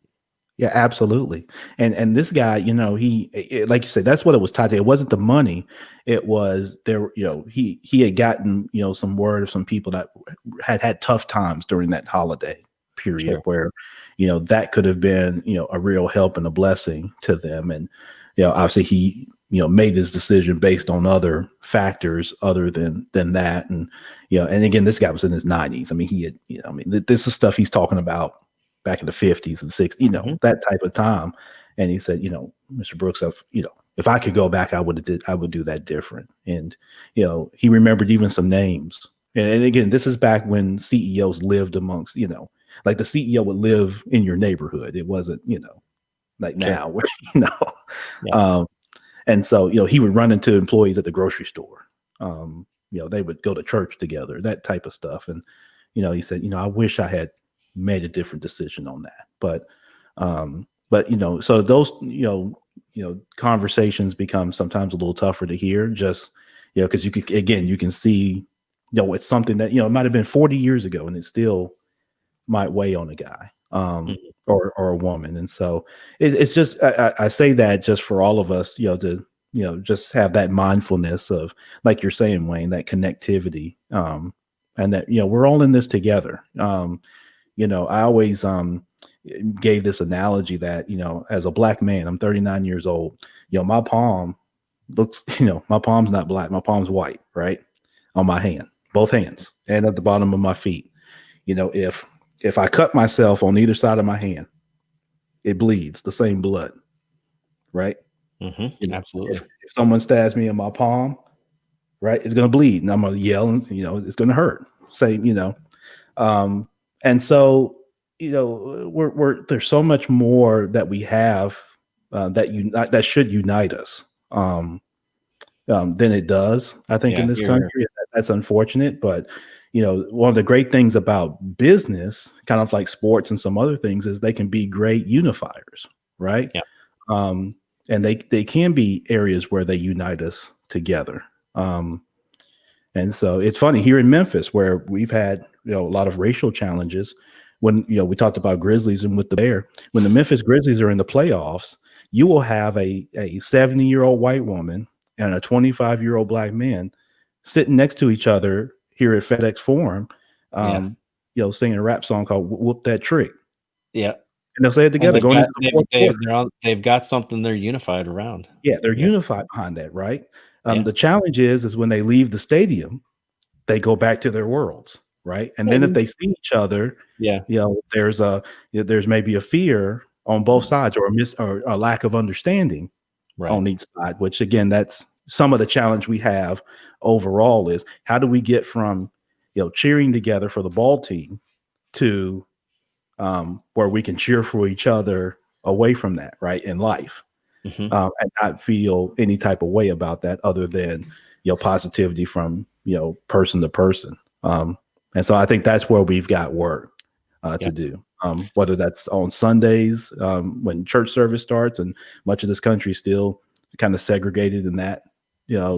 Yeah, absolutely. And this guy, he, like you said, that's what it was tied to. It wasn't the money. It was there, he had gotten, some word of some people that had tough times during that holiday period, where, that could have been, a real help and a blessing to them. And, obviously he, made this decision based on other factors other than that. And, and again, this guy was in his 90s. He had, this is stuff he's talking about back in the 50s and 60s, that type of time. And he said, Mr. Brooks, if I could go back, I would do that different. And, he remembered even some names. And again, this is back when CEOs lived amongst, like the CEO would live in your neighborhood. It wasn't, like now, where, And so, he would run into employees at the grocery store. They would go to church together, that type of stuff. And, he said, I wish I had made a different decision on that. But so those, conversations become sometimes a little tougher to hear, just, because you can see, it's something that, it might have been 40 years ago and it still might weigh on a guy. Or a woman. And so it's just, I say that just for all of us, to, just have that mindfulness of, like you're saying, Wayne, that connectivity, and that, we're all in this together. I always gave this analogy that, as a black man, I'm 39 years old, my palm looks, my palm's not black, my palm's white, right? On my hand, both hands, and at the bottom of my feet. If I cut myself on either side of my hand, it bleeds the same blood, right? Absolutely. If someone stabs me in my palm, right, it's going to bleed, and I'm going to yell, and it's going to hurt. Same, and so we're there's so much more that we have that should unite us than it does. I think in this country, that's unfortunate, but. One of the great things about business, kind of like sports and some other things, is they can be great unifiers, right? Yeah. And they can be areas where they unite us together. And so it's funny here in Memphis, where we've had a lot of racial challenges. When we talked about Grizzlies and with the Bear, when the Memphis Grizzlies are in the playoffs, you will have a 70-year-old white woman and a 25-year-old black man sitting next to each other here at FedEx Forum, singing a rap song called "Whoop That Trick." Yeah, and they'll say it together. They've got something they're unified around. Yeah, they're unified behind that, right? The challenge is when they leave the stadium, they go back to their worlds, right? And then if they see each other, there's maybe a fear on both sides, or a lack of understanding on each side. Which again, that's some of the challenge we have overall, is how do we get from cheering together for the ball team to where we can cheer for each other away from that, right, in life, and not feel any type of way about that other than positivity from person to person. And so I think that's where we've got work to do, whether that's on Sundays when church service starts, and much of this country is still kind of segregated in that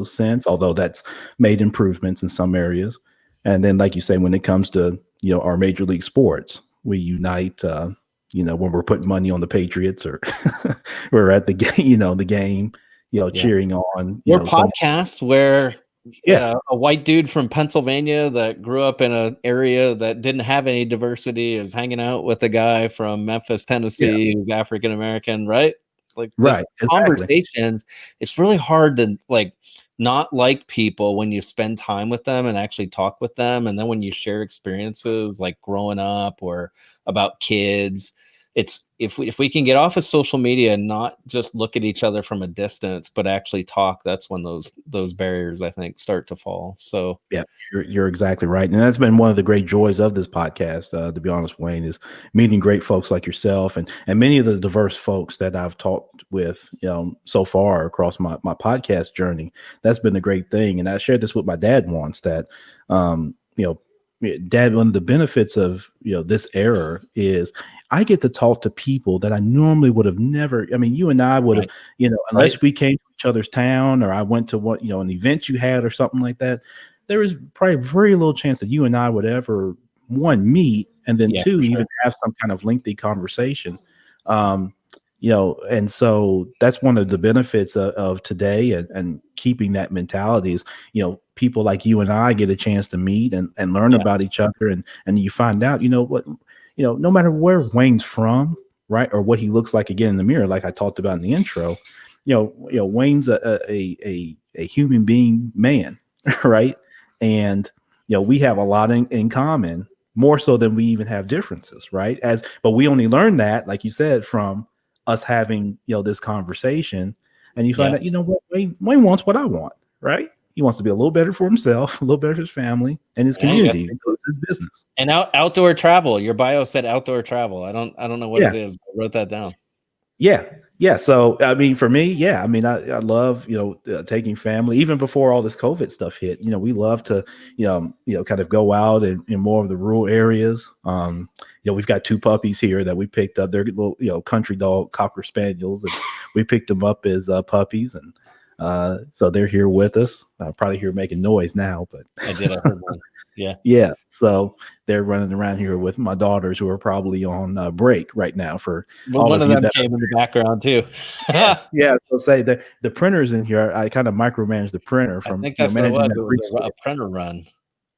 sense, although that's made improvements in some areas. And then, like you say, when it comes to our major league sports, we unite when we're putting money on the Patriots, or we're at the game, cheering on. We're podcasts where a white dude from Pennsylvania that grew up in an area that didn't have any diversity is hanging out with a guy from Memphis, Tennessee, who's African American, right? Like, conversations, it's really hard to not like people when you spend time with them and actually talk with them. And then when you share experiences like growing up or about kids, it's if we can get off of social media and not just look at each other from a distance, but actually talk, that's when those barriers, I think, start to fall. So yeah, you're exactly right. And that's been one of the great joys of this podcast, to be honest, Wayne, is meeting great folks like yourself and many of the diverse folks that I've talked with, so far across my podcast journey. That's been a great thing. And I shared this with my dad once, that, Dad, one of the benefits of, this era is I get to talk to people that I normally would have never. I mean, you and I would have, unless we came to each other's town, or I went to an event you had or something like that, there is probably very little chance that you and I would ever, one, meet, and then two, even have some kind of lengthy conversation. And so that's one of the benefits of today, and keeping that mentality is, people like you and I get a chance to meet and learn about each other. And you find out, no matter where Wayne's from, right, or what he looks like again in the mirror, like I talked about in the intro, Wayne's a human being man, right? And, we have a lot in common, more so than we even have differences, right? But we only learn that, like you said, from us having, this conversation. And you find out, what, Wayne wants what I want, right? He wants to be a little better for himself, a little better for his family and his community, his business. And outdoor travel. Your bio said outdoor travel. I don't know what it is, but I wrote that down. Yeah. So, I mean, for me, yeah, I mean, I love, taking family, even before all this COVID stuff hit, we love to, kind of go out in more of the rural areas. We've got two puppies here that we picked up. They're little, country dog cocker spaniels, and we picked them up as puppies. And so they're here with us. Probably here making noise now, but I did. I heard one. Yeah. yeah. So they're running around here with my daughters, who are probably on break right now. For Well, all one of of you them that came in the background too. yeah. So say the printers in here, I kind of micromanage the printer I from think that's what it managing was. that It was a resource. printer run.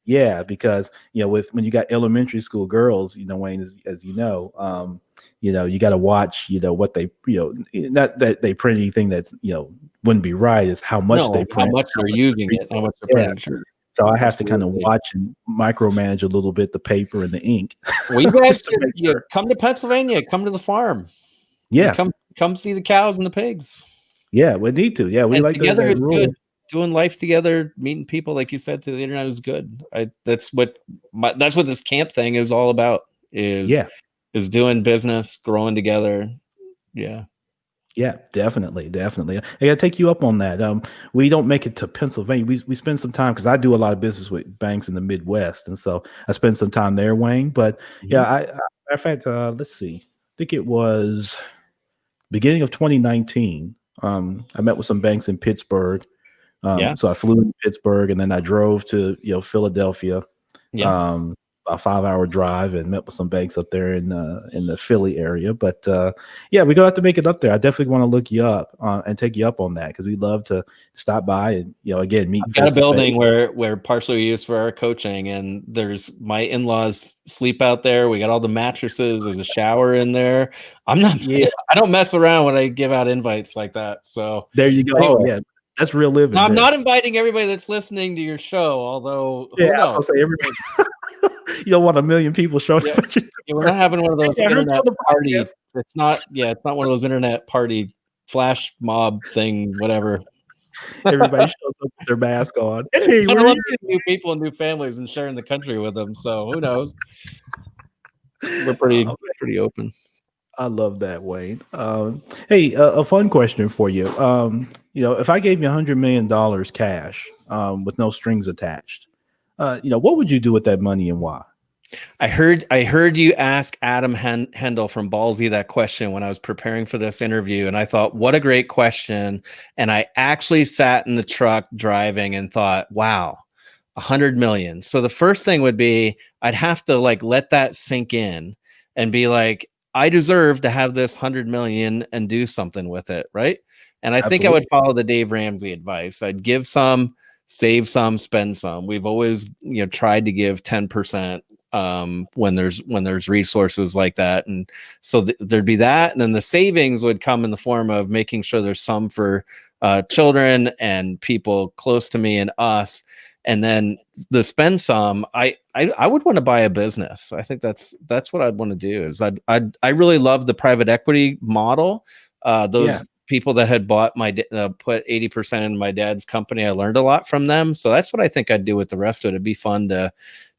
Yeah, because with when you got elementary school girls, Wayne, as you know, you got to watch, what they, not that they print anything that's wouldn't be right, is how much they No, how print, much how they're much using they it, how much they're yeah. printing. Sure. So I have to kind of Absolutely. watch and micromanage a little bit the paper and the ink. Well, you guys just to make you sure. come to Pennsylvania, come to the farm. Yeah, Come see the cows and the pigs. yeah, we need to. Yeah, we And like together that is rule. good. Doing life together, meeting people, like you said, to the internet is good. That's what this camp thing is all about. Is doing business, growing together. Yeah. Yeah, definitely. I gotta take you up on that. We don't make it to Pennsylvania. We spend some time, because I do a lot of business with banks in the Midwest, and so I spend some time there, Wayne. But yeah, matter of fact, let's see. I think it was beginning of 2019. I met with some banks in Pittsburgh. So I flew into Pittsburgh, and then I drove to Philadelphia. Yeah. A 5-hour drive, and met with some banks up there in the Philly area. But yeah, we're gonna have to make it up there. I definitely want to look you up and take you up on that, because we'd love to stop by and again meet. I've got a building where partially used for our coaching, and there's my in-laws sleep out there. We got all the mattresses. There's a shower in there. I don't mess around when I give out invites like that. So there you go. Anyway. Oh yeah, that's real living. Now, I'm not inviting everybody that's listening to your show, although Yeah, who knows? I was gonna say everybody. You don't want 1 million people showing up. We're not having one of those internet parties. Podcast. It's not one of those internet party flash mob thing, whatever. Everybody shows up with their mask on. Hey, I love new people and new families and sharing the country with them. So who knows? We're pretty open. I love that, Wayne. Hey, a fun question for you. If I gave you $100 million cash with no strings attached, what would you do with that money, and why? I heard you ask Adam Hendel from Ballsy that question when I was preparing for this interview, and I thought, what a great question. And I actually sat in the truck driving and thought, wow, 100 million. So the first thing would be, I'd have to let that sink in and be like, I deserve to have this 100 million and do something with it, right? And I think I would follow the Dave Ramsey advice. I'd give some, save some, spend some. We've always tried to give 10% when there's resources like that, and so there'd be that, and then the savings would come in the form of making sure there's some for children and people close to me and us, and then the spend some. I would want to buy a business. I think that's what I'd want to do. Is I really love the private equity model. Those people that had bought put 80% in my dad's company, I learned a lot from them. So that's what I think I'd do with the rest of it. It'd be fun to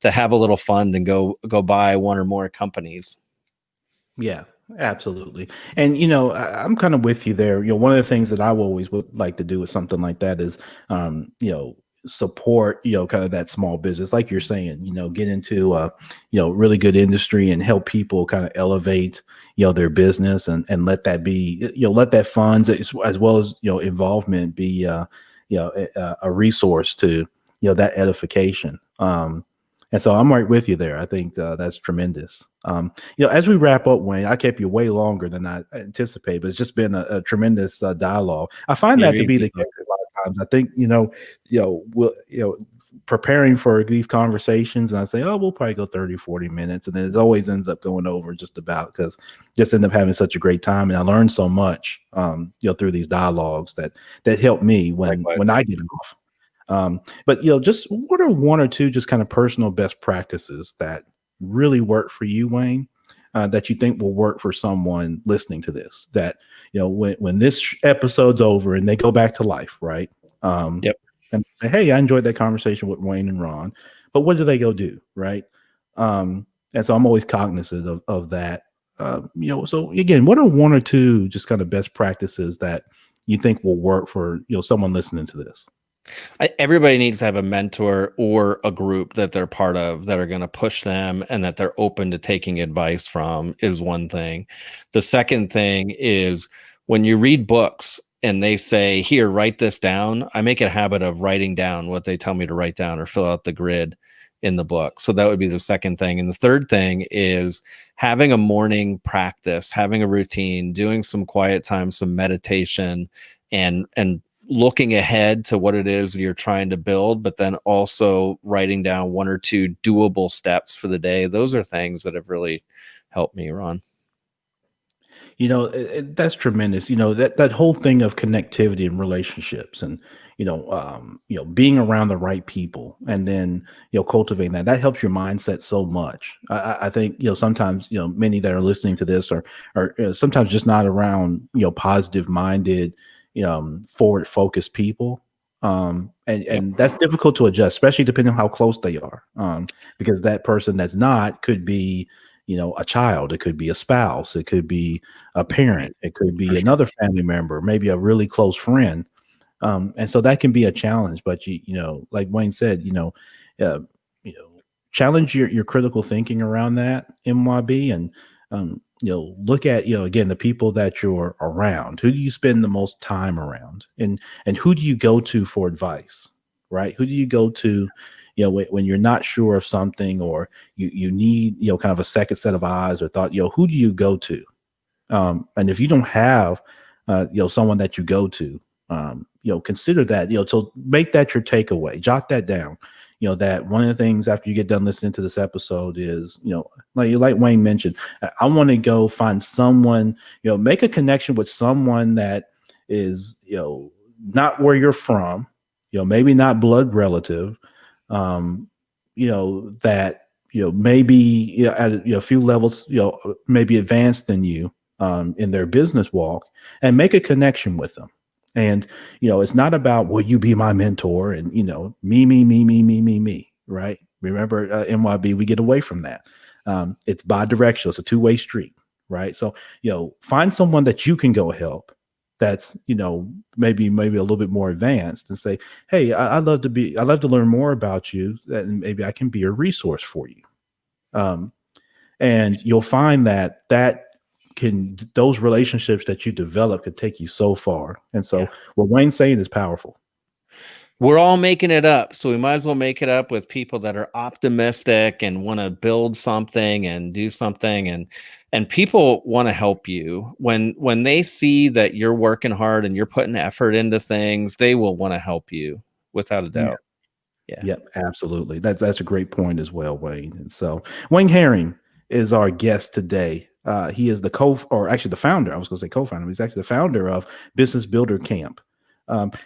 have a little fund and go buy one or more companies. Yeah, absolutely. And I'm kind of with you there. One of the things that I always would like to do with something like that is support kind of that small business, like you're saying, get into really good industry and help people kind of elevate their business, and let that be let that funds as well as involvement be a resource to that edification. And so I'm right with you there. I think that's tremendous. As we wrap up, Wayne, I kept you way longer than I anticipated, but it's just been a tremendous dialogue. I find that to be the case a lot of times. I think preparing for these conversations, and I say, oh, we'll probably go 30, 40 minutes, and then it always ends up going over just about, because just end up having such a great time, and I learned so much through these dialogues that help me when I get off. But just what are one or two just kind of personal best practices that really work for you, Wayne, that you think will work for someone listening to this, that when this episode's over and they go back to life, right? And say, hey, I enjoyed that conversation with Wayne and Ron, but what do they go do, right? And so I'm always cognizant of that. So again, what are one or two just kind of best practices that you think will work for, someone listening to this? Everybody needs to have a mentor or a group that they're part of that are going to push them and that they're open to taking advice from is one thing. The second thing is when you read books and they say, here, write this down, I make a habit of writing down what they tell me to write down or fill out the grid in the book. So that would be the second thing. And the third thing is having a morning practice, having a routine, doing some quiet time, some meditation, and looking ahead to what it is you're trying to build, but then also writing down one or two doable steps for the day. Those are things that have really helped me, Ron. That's tremendous. That whole thing of connectivity and relationships, and being around the right people, and then cultivating that helps your mindset so much. I think sometimes many that are listening to this are sometimes just not around positive minded, forward focused people. And that's difficult to adjust, especially depending on how close they are. Because that person that's not could be, a child, it could be a spouse, it could be a parent, it could be another family member, maybe a really close friend. And so that can be a challenge, but like Wayne said, uh, you know, challenge your critical thinking around that, MYB, and look at again the people that you're around. Who do you spend the most time around, and who do you go to for advice, right? Who do you go to, when you're not sure of something, or you need kind of a second set of eyes or thought, who do you go to? And if you don't have, someone that you go to, consider that, to make that your takeaway, jot that down. That one of the things after you get done listening to this episode is, like Wayne mentioned, I want to go find someone, make a connection with someone that is, not where you're from, maybe not blood relative, that, maybe, at a few levels, maybe advanced than you, in their business walk, and make a connection with them. And, it's not about, will you be my mentor? And, me, right? Remember, MYB, we get away from that. It's bi-directional. It's a two-way street, right? So, find someone that you can go help that's, maybe a little bit more advanced, and say, hey, I'd love to learn more about you, and maybe I can be a resource for you. And you'll find that those relationships that you develop could take you so far. And so what Wayne's saying is powerful. We're all making it up, so we might as well make it up with people that are optimistic and want to build something and do something, and people want to help you. When they see that you're working hard and you're putting effort into things, they will want to help you without a doubt. Yeah. Yep, absolutely. That's a great point as well, Wayne. And so Wayne Herring is our guest today. He is the founder. I was going to say co-founder. He's actually the founder of Business Builder Camp.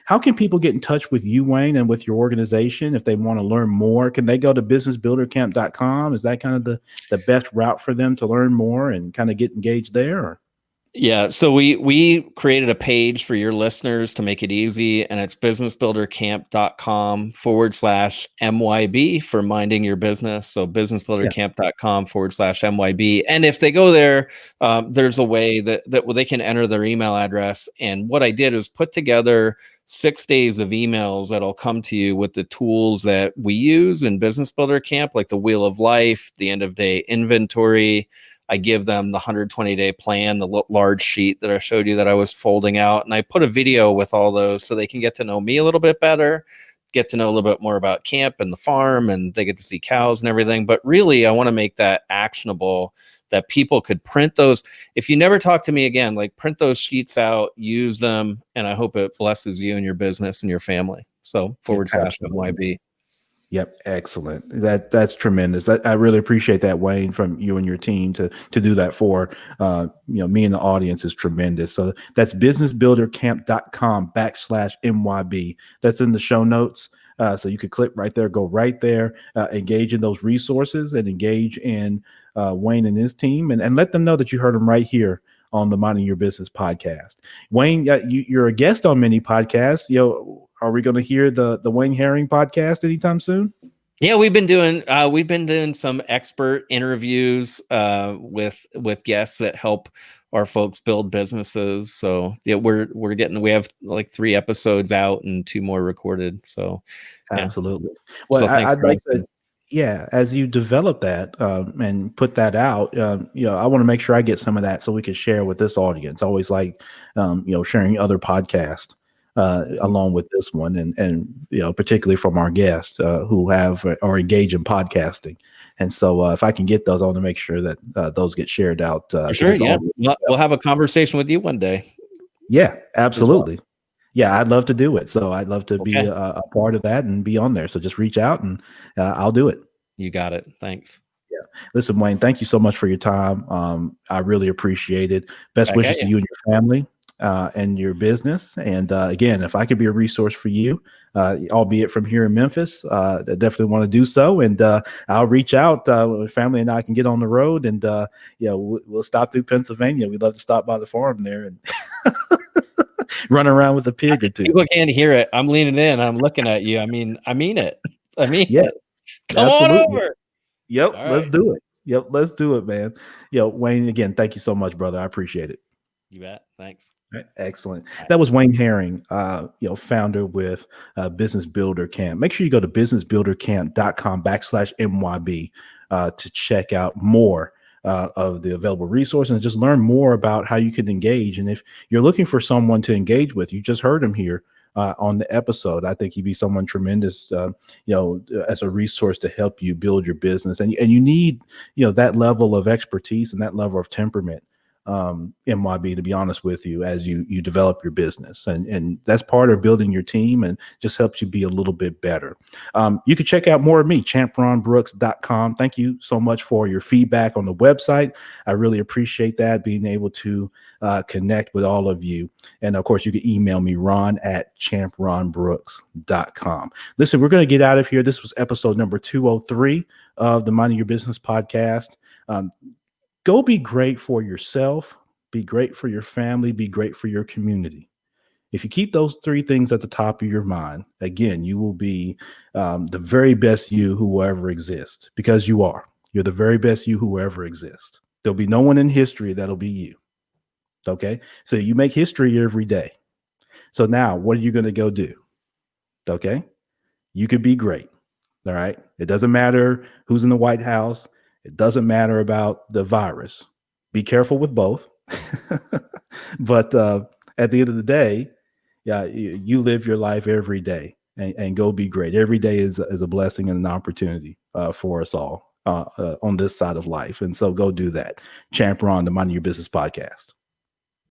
How can people get in touch with you, Wayne, and with your organization if they want to learn more? Can they go to businessbuildercamp.com? Is that kind of the best route for them to learn more and kind of get engaged there? Or? Yeah, so we created a page for your listeners to make it easy, and it's businessbuildercamp.com/MYB for minding your business. So businessbuildercamp.com/MYB. And if they go there, there's a way that they can enter their email address. And what I did is put together 6 days of emails that'll come to you with the tools that we use in Business Builder Camp, like the Wheel of Life, the end of day inventory. I give them the 120-day plan, the large sheet that I showed you that I was folding out. And I put a video with all those so they can get to know me a little bit better, get to know a little bit more about camp and the farm, and they get to see cows and everything. But really, I want to make that actionable, that people could print those. If you never talk to me again, like print those sheets out, use them, and I hope it blesses you and your business and your family. So /MYB. Yep, excellent. That's tremendous. I really appreciate that, Wayne, from you and your team to do that for me and the audience is tremendous. So that's businessbuildercamp.com/MYB. That's in the show notes. So you could click right there, go right there, engage in those resources, and engage in Wayne and his team, and let them know that you heard them right here on the Minding Your Business podcast. Wayne, you're a guest on many podcasts. Are we going to hear the Wayne Herring podcast anytime soon? Yeah, we've been doing some expert interviews with guests that help our folks build businesses. So yeah, we have like 3 episodes out and 2 more recorded. So yeah. Absolutely. Well, So thanks I'd for like to, asking. yeah, as you develop that and put that out, I want to make sure I get some of that so we can share with this audience. Always like, sharing other podcasts along with this one, and particularly from our guests who have or engage in podcasting. And so, if I can get those, I want to make sure that those get shared out For to sure, this yeah. audience. We'll have a conversation with you one day Yeah, as well. absolutely. Yeah, I'd love to do it. So I'd love to be Okay. a part of that and be on there. So just reach out and I'll do it. You got it. Thanks. Yeah. Listen, Wayne, thank you so much for your time. I really appreciate it. Best Back at wishes to you. you and your family and your business. And again, if I could be a resource for you, albeit from here in Memphis, I definitely want to do so. And I'll reach out. Family and I can get on the road, and we'll stop through Pennsylvania. We'd love to stop by the farm there and run around with a pig or two. People can't hear it. I'm leaning in. I'm looking at you. I mean it. I mean Yeah, it. Come on absolutely. over. Yep, All let's right. do it. Yep, let's do it, man. Wayne, again, thank you so much, brother. I appreciate it. You bet. Thanks. Right, excellent. All right. That was Wayne Herring, founder with Business Builder Camp. Make sure you go to businessbuildercamp.com/MYB to check out more of the available resources and just learn more about how you can engage. And if you're looking for someone to engage with, you just heard him here on the episode. I think he'd be someone tremendous, as a resource to help you build your business. And you need, that level of expertise and that level of temperament, MYB, to be honest with you, as you develop your business, and that's part of building your team and just helps you be a little bit better. You can check out more of me, champronbrooks.com. Thank you so much for your feedback on the website. I really appreciate that, being able to connect with all of you. And of course, you can email me, ron@champronbrooks.com. Listen, we're going to get out of here. This was episode number 203 of the Minding Your Business podcast. Go be great for yourself, be great for your family, be great for your community. If you keep those 3 things at the top of your mind, again, you will be the very best you who will ever exist, because you are. You're the very best you who will ever exist. There'll be no one in history that'll be you. Okay? So you make history every day. So now what are you going to go do? Okay? You could be great. All right? It doesn't matter who's in the White House. It doesn't matter about the virus. Be careful with both. But at the end of the day, yeah, you live your life every day and go be great. Every day is a blessing and an opportunity for us all on this side of life. And so go do that. Champ Ron, the Minding Your Business podcast.